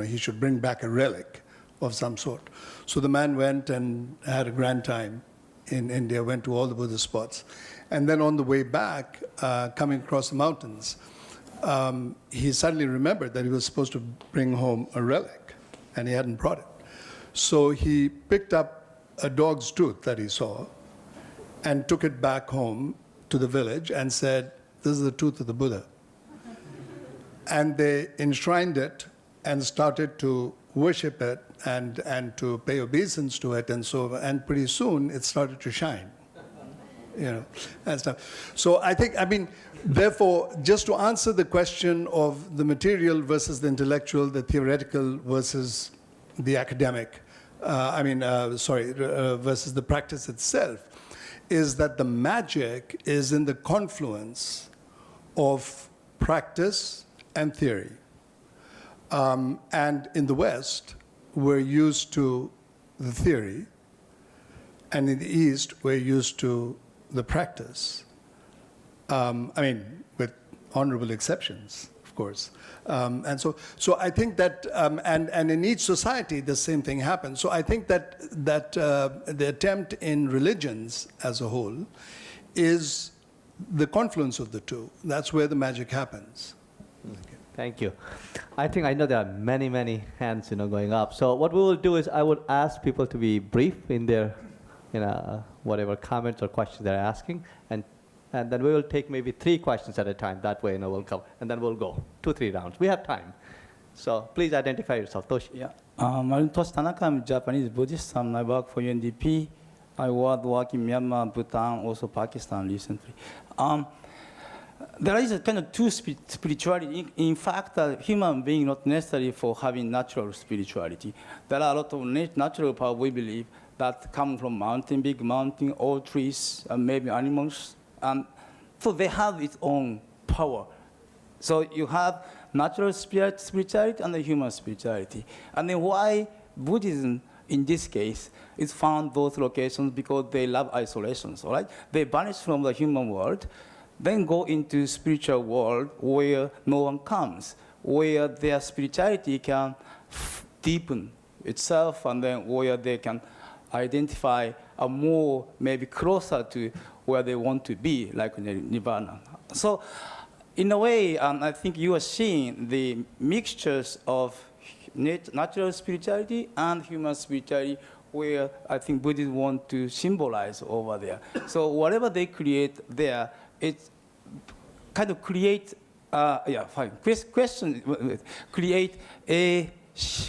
he should bring back a relic of some sort. So the man went and had a grand time in India, went to all the Buddhist spots. And then on the way back, coming across the mountains, he suddenly remembered that he was supposed to bring home a relic, and he hadn't brought it. So he picked up a dog's tooth that he saw and took it back home to the village and said, "This is the tooth of the Buddha." And they enshrined it and started to worship it and to pay obeisance to it and pretty soon it started to shine, and stuff. So therefore, just to answer the question of the material versus the intellectual, the theoretical versus the academic, versus the practice itself, is that the magic is in the confluence of practice and theory. And in the West, we're used to the theory, and in the East, we're used to the practice. With honorable exceptions, of course. And so I think that, and in each society, the same thing happens. So I think that the attempt in religions as a whole is the confluence of the two. That's where the magic happens. Thank you. I think I know there are many, many hands, going up. So what we will do is I would ask people to be brief in their, whatever comments or questions they're asking, and then we will take maybe 3 questions at a time. That way, we'll cover, and then we'll go 2-3 rounds. We have time. So please identify yourself, Toshi. Yeah, my name is Toshi Tanaka. I'm a Japanese Buddhist, and I work for UNDP. I work in Myanmar, Bhutan, also Pakistan recently. There is a kind of two spirituality. In fact, a human being not necessarily for having natural spirituality. There are a lot of natural power, we believe, that come from mountain, big mountain, old trees, and maybe animals. So they have its own power. So you have natural spirituality and the human spirituality. And then why Buddhism, in this case, is found those locations because they love isolations, all right? They vanish from the human world, then go into spiritual world where no one comes, where their spirituality can deepen itself, and then where they can identify a more, maybe closer to where they want to be, like nirvana. So in a way, I think you are seeing the mixtures of natural spirituality and human spirituality where I think Buddhists want to symbolize over there. So whatever they create there, it kind of create, create a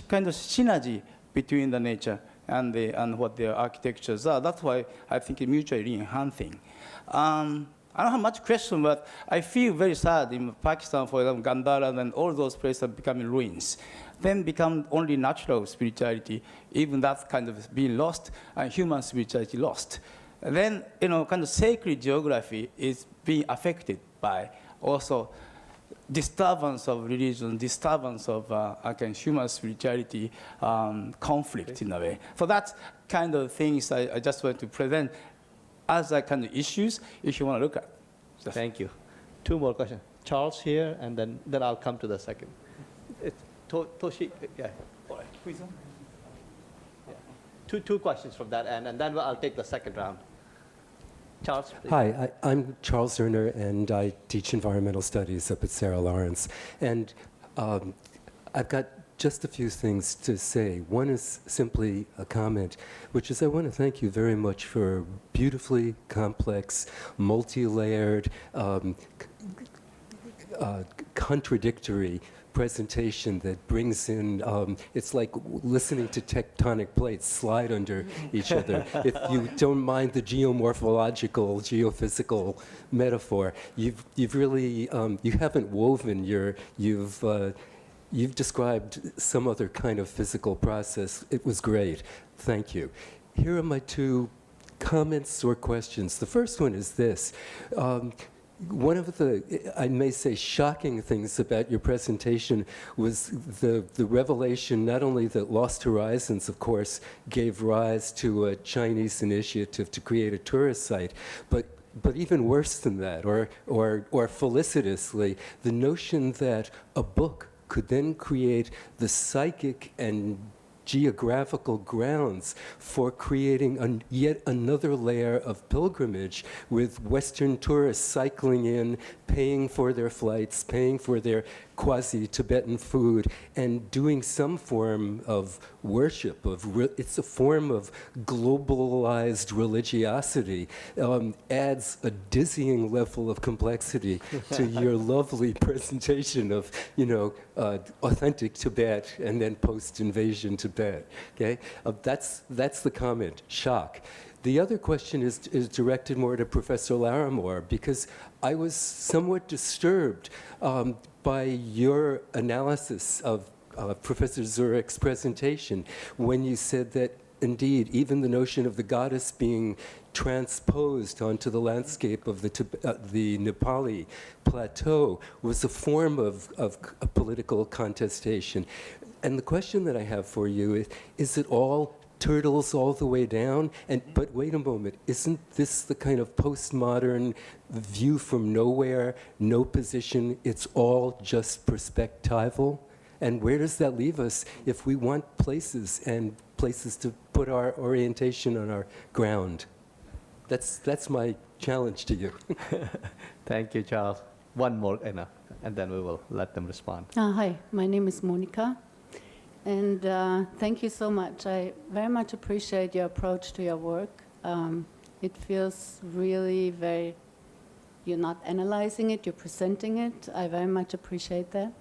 kind of synergy between the nature and what their architectures are. That's why I think it's mutually enhancing. I don't have much question, but I feel very sad in Pakistan, for example, Gandhara and all those places are becoming ruins. Then become only natural spirituality, even that kind of being lost, and human spirituality lost. And then, kind of sacred geography is being affected by also disturbance of religion, disturbance of human spirituality, conflict in a way. So that's kind of things I just want to present as a kind of issues if you want to look at. Thank you. 2 more questions. Charles here, and then I'll come to the second. Toshi, yeah. All right. Yeah. Two questions from that end, and then I'll take the second round. Charles, please. Hi, I'm Charles Zerner, and I teach environmental studies up at Sarah Lawrence. And I've got just a few things to say. One is simply a comment, which is I want to thank you very much for beautifully complex, multi-layered, contradictory presentation that brings in, it's like listening to tectonic plates slide under each other. If you don't mind the geomorphological, geophysical metaphor, you've really, you haven't woven you've described some other kind of physical process. It was great. Thank you. Here are my 2 comments or questions. The first one is this. One of the, I may say, shocking things about your presentation was the revelation not only that Lost Horizons, of course, gave rise to a Chinese initiative to create a tourist site, but even worse than that, or felicitously, the notion that a book could then create the psychic and geographical grounds for creating yet another layer of pilgrimage with Western tourists cycling in, paying for their flights, paying for their quasi-Tibetan food, and doing some form of worship. It's a form of globalized religiosity. Adds a dizzying level of complexity to your lovely presentation of, authentic Tibet and then post-invasion Tibet. Okay, that's the comment. Shock. The other question is directed more to Professor Larimore, because I was somewhat disturbed by your analysis of Professor Zurick's presentation when you said that indeed, even the notion of the goddess being transposed onto the landscape of the Nepali plateau was a form of a political contestation. And the question that I have for you is it all turtles all the way down? But wait a moment, isn't this the kind of postmodern view from nowhere, no position, it's all just perspectival? And where does that leave us if we want places and places to put our orientation on our ground? That's my challenge to you. Thank you, Charles. One more, Anna, and then we will let them respond. Hi, my name is Monica, and thank you so much. I very much appreciate your approach to your work. It feels really you're not analyzing it, you're presenting it. I very much appreciate that.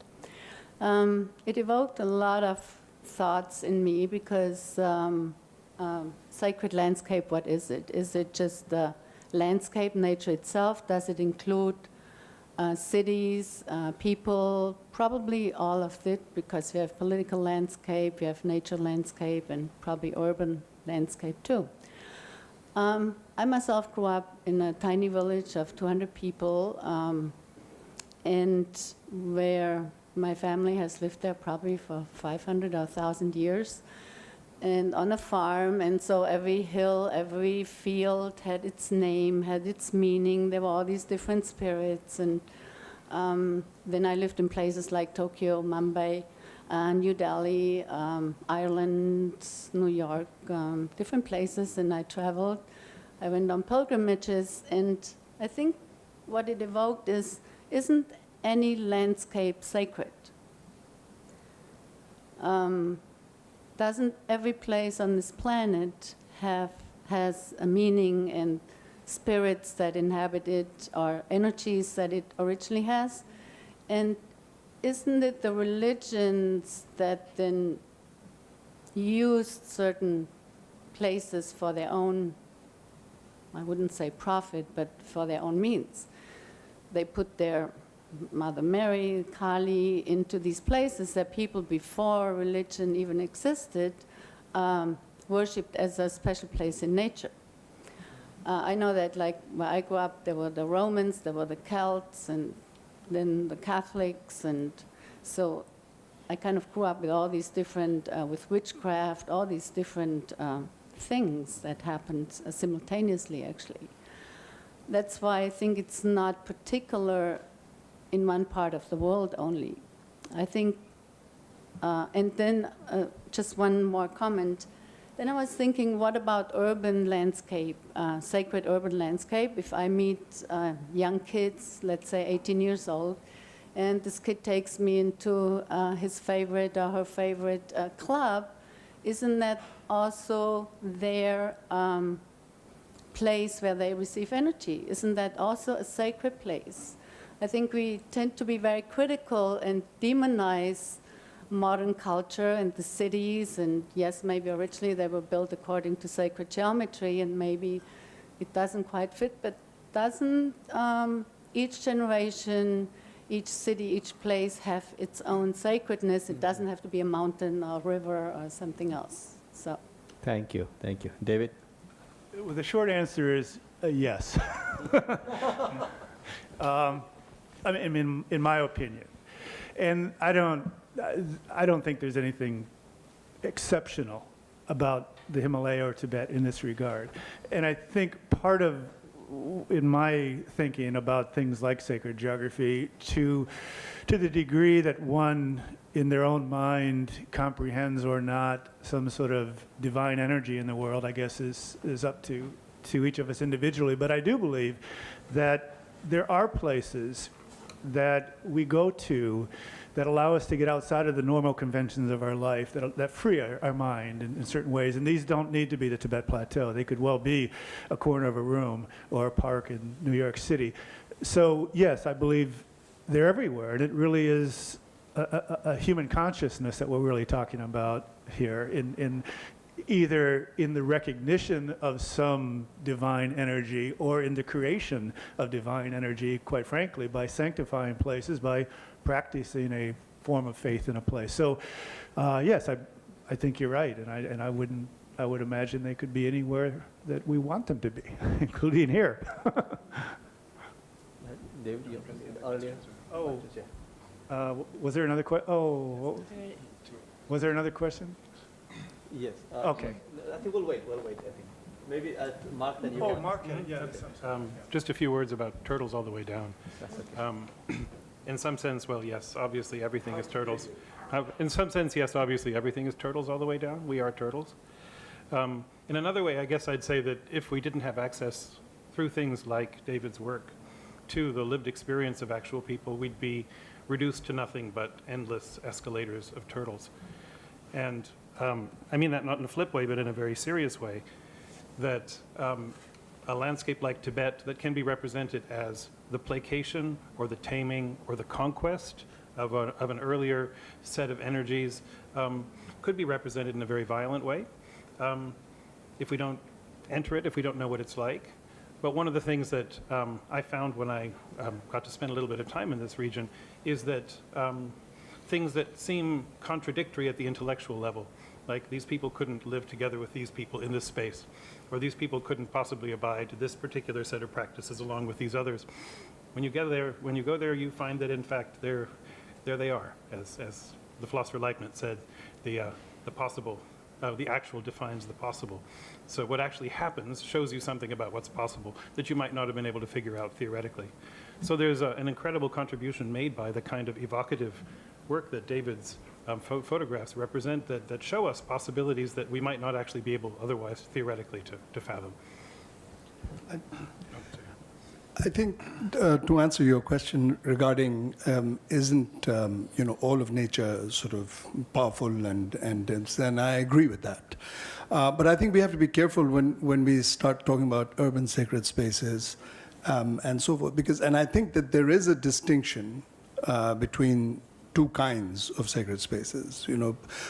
It evoked a lot of thoughts in me because sacred landscape, what is it? Is it just the landscape, nature itself? Does it include cities, people? Probably all of it, because we have political landscape, we have nature landscape, and probably urban landscape too. I myself grew up in a tiny village of 200 people, and where my family has lived there probably for 500 or 1,000 years, and on a farm. And so every hill, every field had its name, had its meaning. There were all these different spirits. And then I lived in places like Tokyo, Mumbai, New Delhi, Ireland, New York, different places. And I traveled. I went on pilgrimages. And I think what it evoked isn't any landscape sacred? Doesn't every place on this planet has a meaning and spirits that inhabit it, or energies that it originally has? And isn't it the religions that then used certain places for their own, I wouldn't say profit, but for their own means? They put their Mother Mary, Kali, into these places that people before religion even existed worshipped as a special place in nature. I know that, like, where I grew up, there were the Romans, there were the Celts, and then the Catholics, and so I kind of grew up with all these different, with witchcraft, all these different things that happened simultaneously, actually. That's why I think it's not particular in one part of the world only. I think, and then just one more comment. Then I was thinking, what about urban landscape, sacred urban landscape? If I meet young kids, let's say 18 years old, and this kid takes me into his favorite or her favorite club, isn't that also their place where they receive energy? Isn't that also a sacred place? I think we tend to be very critical and demonize modern culture and the cities, and yes, maybe originally they were built according to sacred geometry, and maybe it doesn't quite fit, but doesn't each generation, each city, each place have its own sacredness? It doesn't have to be a mountain or river or something else. So. Thank you. David? Well, the short answer is yes. I mean, in my opinion. And I don't think there's anything exceptional about the Himalaya or Tibet in this regard. And I think part of, in my thinking about things like sacred geography, to the degree that one in their own mind comprehends or not some sort of divine energy in the world, I guess is up to each of us individually. But I do believe that there are places that we go to that allow us to get outside of the normal conventions of our life, that free our mind in certain ways. And these don't need to be the Tibet Plateau. They could well be a corner of a room or a park in New York City. So yes, I believe they're everywhere. And it really is a human consciousness that we're really talking about here, in either in the recognition of some divine energy or in the creation of divine energy, quite frankly, by sanctifying places, by practicing a form of faith in a place. So yes, I think you're right, and I I would imagine they could be anywhere that we want them to be, including here. David, you earlier. Oh, was there another question? Oh, was there another question? Yes. Okay. I think we'll wait. I think maybe Mark, then you. Oh, can- Mark, yeah. Just a few words about turtles all the way down. That's okay. In some sense, well, yes, obviously everything is turtles. In some sense, yes, obviously everything is turtles all the way down. We are turtles. In another way, I guess I'd say that if we didn't have access through things like David's work to the lived experience of actual people, we'd be reduced to nothing but endless escalators of turtles. And I mean that not in a flip way, but in a very serious way, that a landscape like Tibet that can be represented as the placation or the taming or the conquest of an earlier set of energies could be represented in a very violent way if we don't enter it, if we don't know what it's like. But one of the things that I found when I got to spend a little bit of time in this region is that things that seem contradictory at the intellectual level, like these people couldn't live together with these people in this space, or these people couldn't possibly abide to this particular set of practices along with these others. When you go there, you find that in fact there they are, as the philosopher Leibniz said, the possible, the actual defines the possible. So what actually happens shows you something about what's possible that you might not have been able to figure out theoretically. So there's an incredible contribution made by the kind of evocative work that David's photographs represent that show us possibilities that we might not actually be able otherwise theoretically to fathom. I think to answer your question regarding isn't all of nature sort of powerful and I agree with that. But I think we have to be careful when we start talking about urban sacred spaces and so forth, and I think that there is a distinction between two kinds of sacred spaces.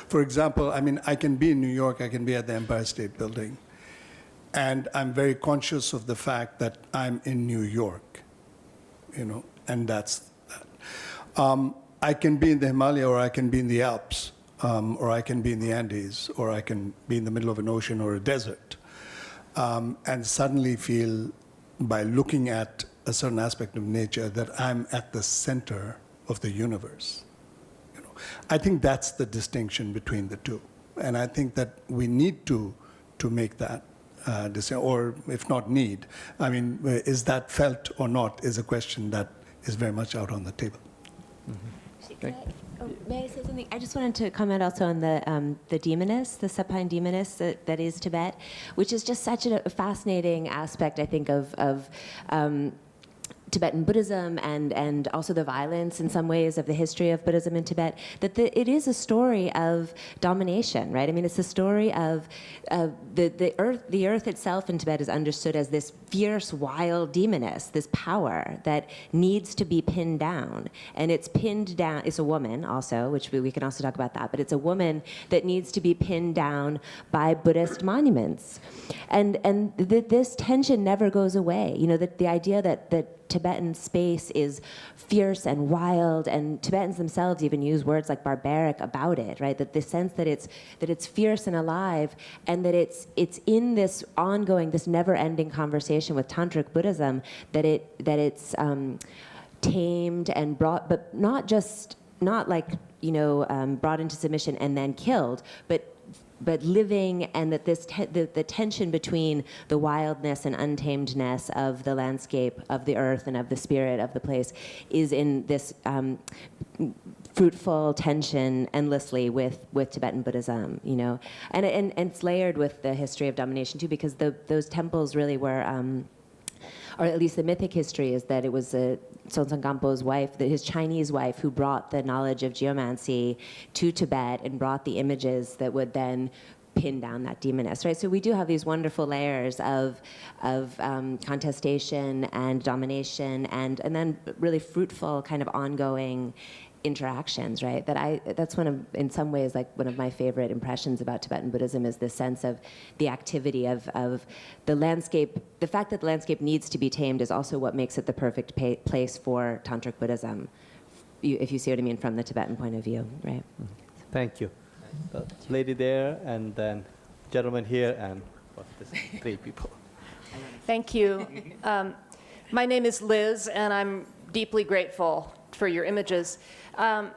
For example, I mean, I can be in New York, I can be at the Empire State Building, and I'm very conscious of the fact that I'm in New York, and that's that. I can be in the Himalaya, or I can be in the Alps, or I can be in the Andes, or I can be in the middle of an ocean or a desert, and suddenly feel, by looking at a certain aspect of nature, that I'm at the center of the universe. I think that's the distinction between the two, and I think that we need to make that or if not need, I mean, is that felt or not is a question that is very much out on the table. May I say something? I just wanted to comment also on the demoness, the supine demoness that is Tibet, which is just such a fascinating aspect, I think, of Tibetan Buddhism and also the violence in some ways of the history of Buddhism in Tibet, that it is a story of domination, right? I mean, it's a story of the earth itself in Tibet is understood as this fierce, wild demoness, this power that needs to be pinned down. And it's pinned down, it's a woman also, which we can also talk about that, but it's a woman that needs to be pinned down by Buddhist monuments. And this tension never goes away. The idea that Tibetan space is fierce and wild, and Tibetans themselves even use words like barbaric about it, right? That the sense that it's fierce and alive, and that it's in this ongoing, this never-ending conversation with Tantric Buddhism that it's tamed and brought, but not brought into submission and then killed, but living, and that the tension between the wildness and untamedness of the landscape, of the earth, and of the spirit of the place is in this fruitful tension endlessly with Tibetan Buddhism, and it's layered with the history of domination too, because those temples really were, or at least the mythic history is that it was Sonsang Gampo's wife, his Chinese wife, who brought the knowledge of geomancy to Tibet and brought the images that would then pin down that demoness, right? So we do have these wonderful layers of contestation and domination, and then really fruitful kind of ongoing interactions, right? That's in some ways, like one of my favorite impressions about Tibetan Buddhism is this sense of the activity of the landscape. The fact that the landscape needs to be tamed is also what makes it the perfect place for Tantric Buddhism, if you see what I mean from the Tibetan point of view, right? Thank you. Lady there, and then gentleman here and three people. Thank you. My name is Liz, and I'm deeply grateful for your images. I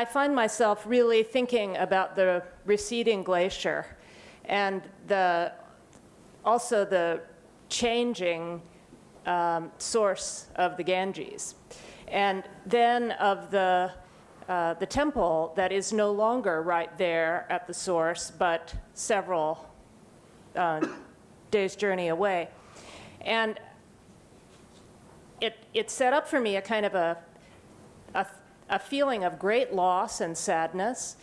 find myself really thinking about the receding glacier and also the changing source of the Ganges, and then of the temple that is no longer right there at the source, but several days' journey away. And it set up for me a kind of a feeling of great loss and sadness.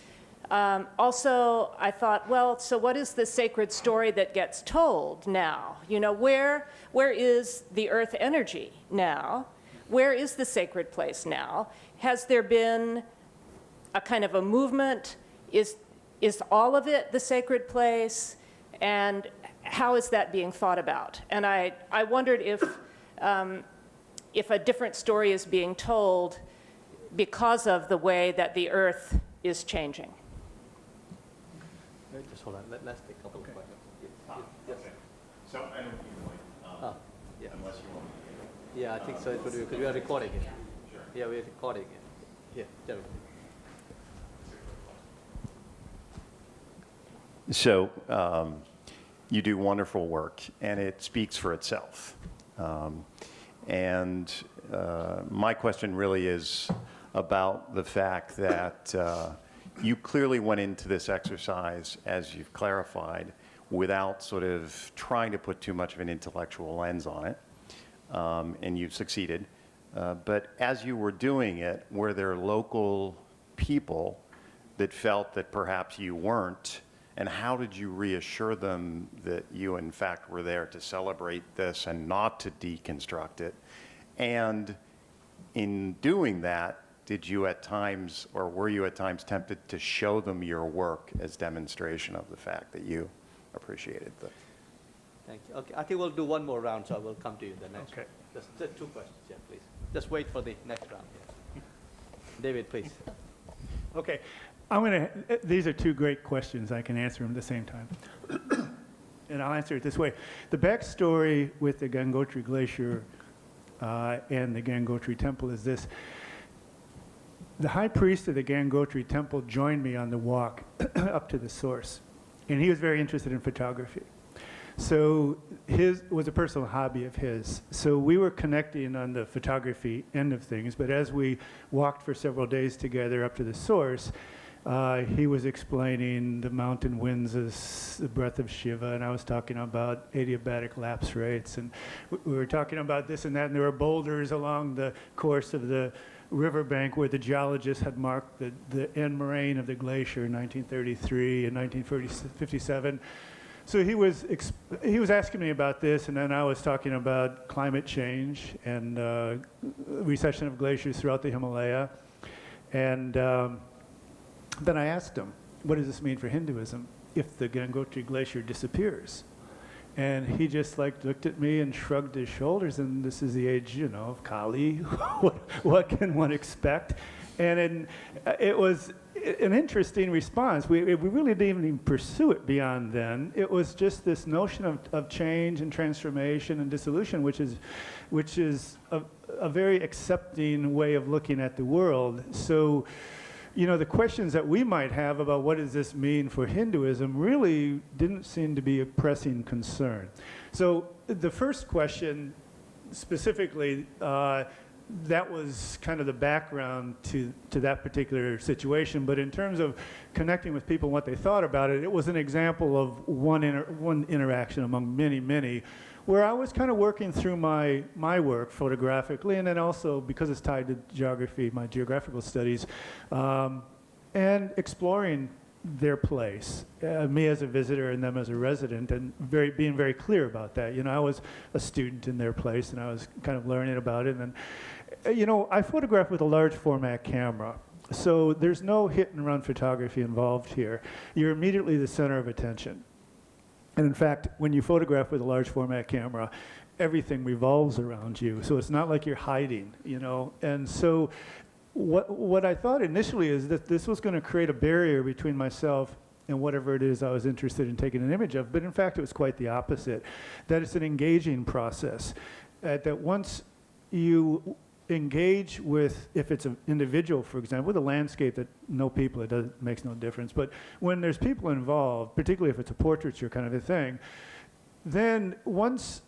Also, I thought, well, so what is the sacred story that gets told now? You know, where is the earth energy now? Where is the sacred place now? Has there been a kind of a movement? Is all of it the sacred place? And how is that being thought about? And I wondered if a different story is being told because of the way that the earth is changing. Just hold on. Let's take a couple of questions. Yes. So I don't know Yeah. unless you want me to. Yeah, I think so. It would be because we are recording it. Sure. Yeah, we are recording it. Yeah, gentlemen. So you do wonderful work, and it speaks for itself. And my question really is about the fact that you clearly went into this exercise, as you've clarified, without sort of trying to put too much of an intellectual lens on it, and you've succeeded. But as you were doing it, were there local people that felt that perhaps you weren't? And how did you reassure them that you, in fact, were there to celebrate this and not to deconstruct it? And in doing that, did you at times, or were you at times tempted to show them your work as demonstration of the fact that you appreciated the... Thank you. Okay, I think we'll do one more round, so I will come to you in the next Okay. round. Just two questions, yeah, please. Just wait for the next round. Yeah. David, please. Okay, these are two great questions. I can answer them at the same time. And I'll answer it this way. The backstory with the Gangotri Glacier and the Gangotri Temple is this. The high priest of the Gangotri Temple joined me on the walk up to the source, and he was very interested in photography. So his was a personal hobby of his. So we were connecting on the photography end of things, but as we walked for several days together up to the source, he was explaining the mountain winds as the breath of Shiva, and I was talking about adiabatic lapse rates, and we were talking about this and that, and there were boulders along the course of the riverbank where the geologists had marked the end moraine of the glacier in 1933 and 1957. So he was asking me about this, and then I was talking about climate change and recession of glaciers throughout the Himalaya. And then I asked him, what does this mean for Hinduism if the Gangotri Glacier disappears? And he just looked at me and shrugged his shoulders, and this is the age, of Kali. what can one expect? And it was an interesting response. We really didn't even pursue it beyond then. It was just this notion of change and transformation and dissolution, which is a very accepting way of looking at the world. So, the questions that we might have about what does this mean for Hinduism really didn't seem to be a pressing concern. So the first question specifically, that was kind of the background to that particular situation. But in terms of connecting with people and what they thought about it, it was an example of one interaction among many, many, where I was kind of working through my work photographically, and then also, because it's tied to geography, my geographical studies, and exploring their place, me as a visitor and them as a resident, and being very clear about that. I was a student in their place, and I was kind of learning about it. And I photograph with a large format camera, so there's no hit and run photography involved here. You're immediately the center of attention. And in fact, when you photograph with a large format camera, everything revolves around you. So it's not like you're hiding, And so what I thought initially is that this was going to create a barrier between myself and whatever it is I was interested in taking an image of. But in fact, it was quite the opposite, that it's an engaging process. That once you engage with, if it's an individual, for example, with a landscape that no people, makes no difference. But when there's people involved, particularly if it's a portraiture kind of a thing, then once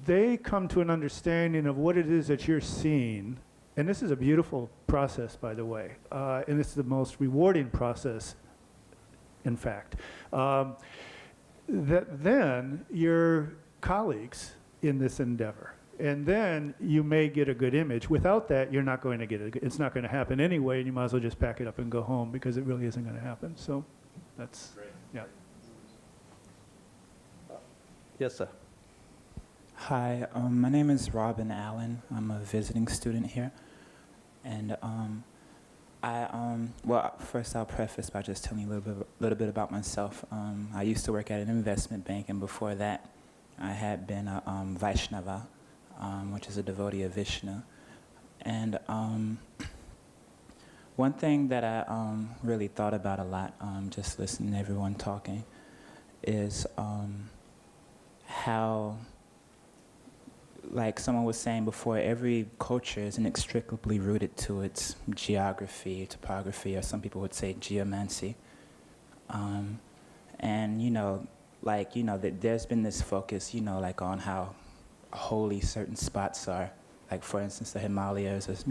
they come to an understanding of what it is that you're seeing, and this is a beautiful process, by the way, and it's the most rewarding process, in fact, that then you're colleagues in this endeavor. And then you may get a good image. Without that, you're not going to get it. It's not going to happen anyway, and you might as well just pack it up and go home because it really isn't going to happen. So that's, yeah. Yes, sir. Hi, my name is Robin Allen. I'm a visiting student here. And well, first I'll preface by just telling you a little bit about myself. I used to work at an investment bank, and before that, I had been a Vaishnava, which is a devotee of Vishnu. And one thing that I really thought about a lot, just listening to everyone talking, is how, like someone was saying before, every culture is inextricably rooted to its geography, topography, or some people would say geomancy. And, that there's been this focus, like on how holy certain spots are. Like, for instance, the Himalayas is,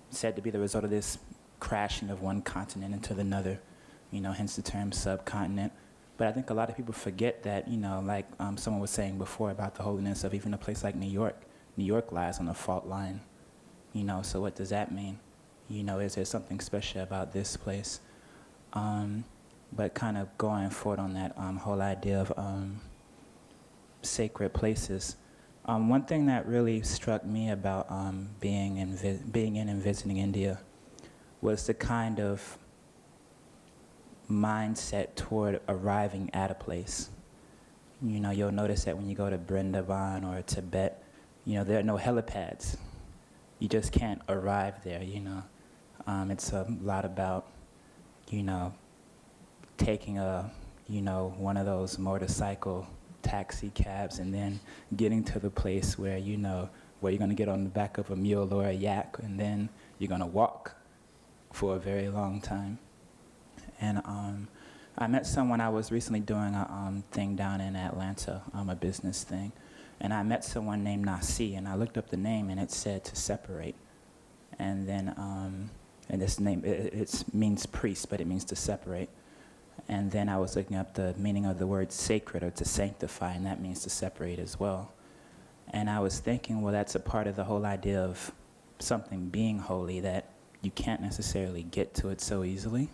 said to be the result of this crashing of one continent into another, hence the term subcontinent. But I think a lot of people forget that, like someone was saying before about the holiness of even a place like New York. New York lies on a fault line, so what does that mean? Is there something special about this place? But kind of going forward on that whole idea of sacred places, one thing that really struck me about being in and visiting India was the kind of mindset toward arriving at a place. You'll notice that when you go to Vrindavan or Tibet, there are no helipads. You just can't arrive there, It's a lot about, taking one of those motorcycle taxi cabs and then getting to the place where, where you're going to get on the back of a mule or a yak, and then you're going to walk for a very long time. And I met someone, I was recently doing a thing down in Atlanta, a business thing, and I met someone named Nasi, and I looked up the name, and it said to separate. And then, and this name, it means priest, but it means to separate. And then I was looking up the meaning of the word sacred, or to sanctify, and that means to separate as well. And I was thinking, well, that's a part of the whole idea of something being holy, that you can't necessarily get to it so easily.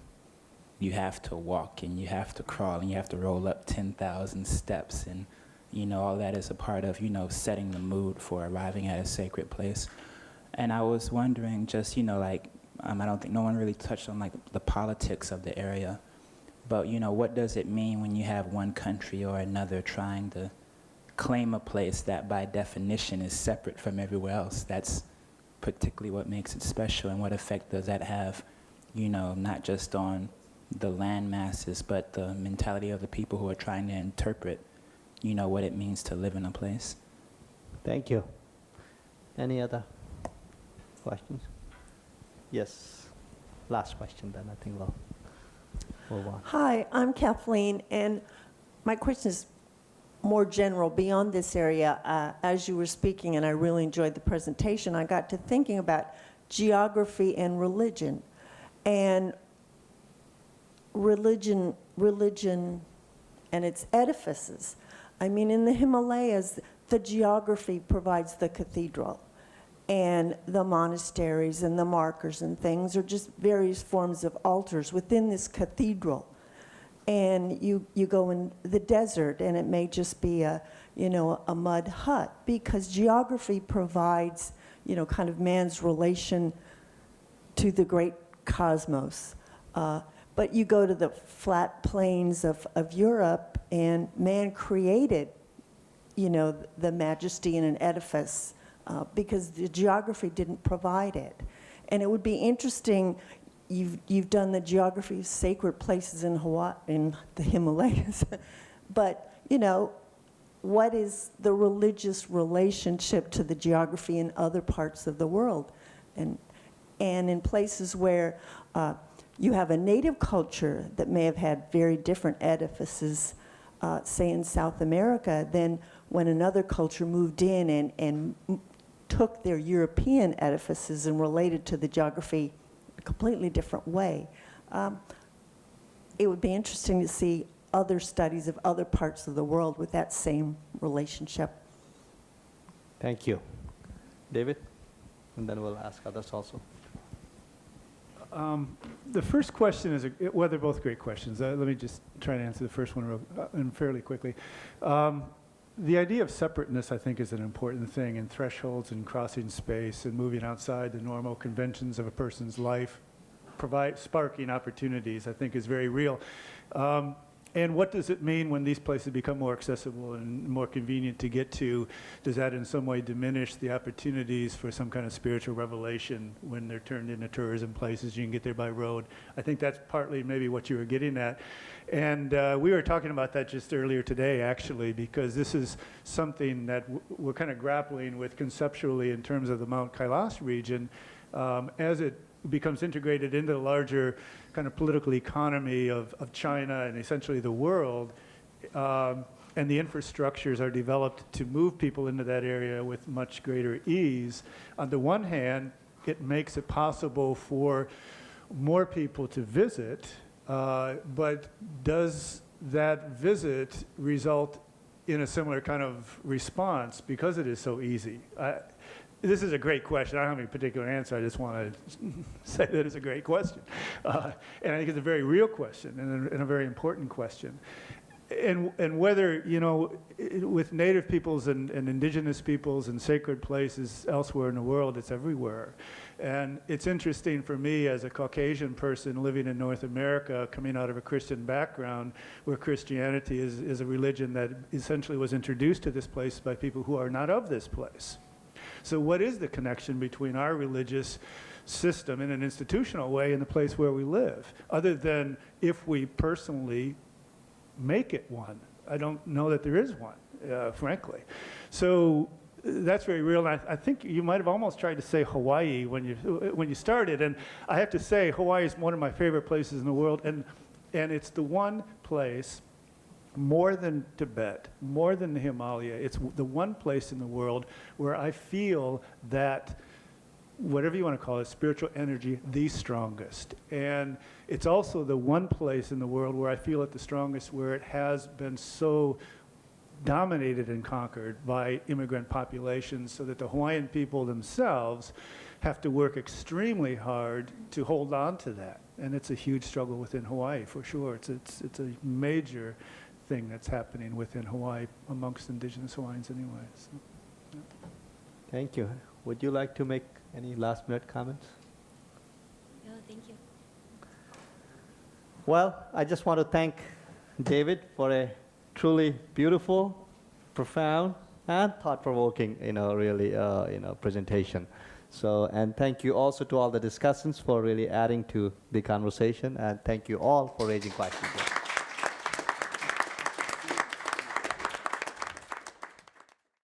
You have to walk, and you have to crawl, and you have to roll up 10,000 steps, and all that is a part of setting the mood for arriving at a sacred place. And I was wondering, just I don't think no one really touched on like the politics of the area, but what does it mean when you have one country or another trying to claim a place that by definition is separate from everywhere else? That's particularly what makes it special, and what effect does that have, not just on the land masses, but the mentality of the people who are trying to interpret, what it means to live in a place. Thank you. Any other questions? Yes. Last question, then I think we'll move on. Hi, I'm Kathleen, and my question is more general beyond this area. As you were speaking, and I really enjoyed the presentation, I got to thinking about geography and religion. And religion and its edifices. I mean, in the Himalayas, the geography provides the cathedral, and the monasteries and the markers and things are just various forms of altars within this cathedral. And you go in the desert, and it may just be a mud hut, because geography provides, kind of man's relation to the great cosmos. But you go to the flat plains of Europe, and man created, the majesty in an edifice because the geography didn't provide it. And it would be interesting, you've done the geography of sacred places in Hawaii, in the Himalayas, but you know, what is the religious relationship to the geography in other parts of the world? And in places where you have a native culture that may have had very different edifices, say in South America, than when another culture moved in and took their European edifices and related to the geography a completely different way. It would be interesting to see other studies of other parts of the world with that same relationship. Thank you. David? And then we'll ask others also. The first question is, well, they're both great questions. Let me just try to answer the first one and fairly quickly. The idea of separateness, I think, is an important thing, and thresholds and crossing space and moving outside the normal conventions of a person's life, sparking opportunities, I think is very real. And what does it mean when these places become more accessible and more convenient to get to? Does that in some way diminish the opportunities for some kind of spiritual revelation when they're turned into tourism places? You can get there by road. I think that's partly maybe what you were getting at. And we were talking about that just earlier today, actually, because this is something that we're kind of grappling with conceptually in terms of the Mount Kailash region as it becomes integrated into the larger kind of political economy of China and essentially the world, and the infrastructures are developed to move people into that area with much greater ease. On the one hand, it makes it possible for more people to visit, but does that visit result in a similar kind of response because it is so easy? This is a great question. I don't have any particular answer. I just want to say that it's a great question. And I think it's a very real question and a very important question. And whether, you know, with native peoples and indigenous peoples and sacred places elsewhere in the world, it's everywhere. And it's interesting for me as a Caucasian person living in North America, coming out of a Christian background, where Christianity is a religion that essentially was introduced to this place by people who are not of this place. So what is the connection between our religious system in an institutional way and the place where we live, other than if we personally make it one? I don't know that there is one, frankly. So that's very real. And I think you might have almost tried to say Hawaii when you started. And I have to say, Hawaii is one of my favorite places in the world. And it's the one place, more than Tibet, more than the Himalaya, it's the one place in the world where I feel that, whatever you want to call it, spiritual energy, the strongest. And it's also the one place in the world where I feel it the strongest, where it has been so dominated and conquered by immigrant populations, so that the Hawaiian people themselves have to work extremely hard to hold on to that. And it's a huge struggle within Hawaii, for sure. It's a major thing that's happening within Hawaii amongst indigenous Hawaiians anyway. So, yeah. Thank you. Would you like to make any last minute comments? No, thank you. Well, I just want to thank David for a truly beautiful, profound, and thought-provoking, really, presentation. So, and thank you also to all the discussants for really adding to the conversation, and thank you all for raising questions.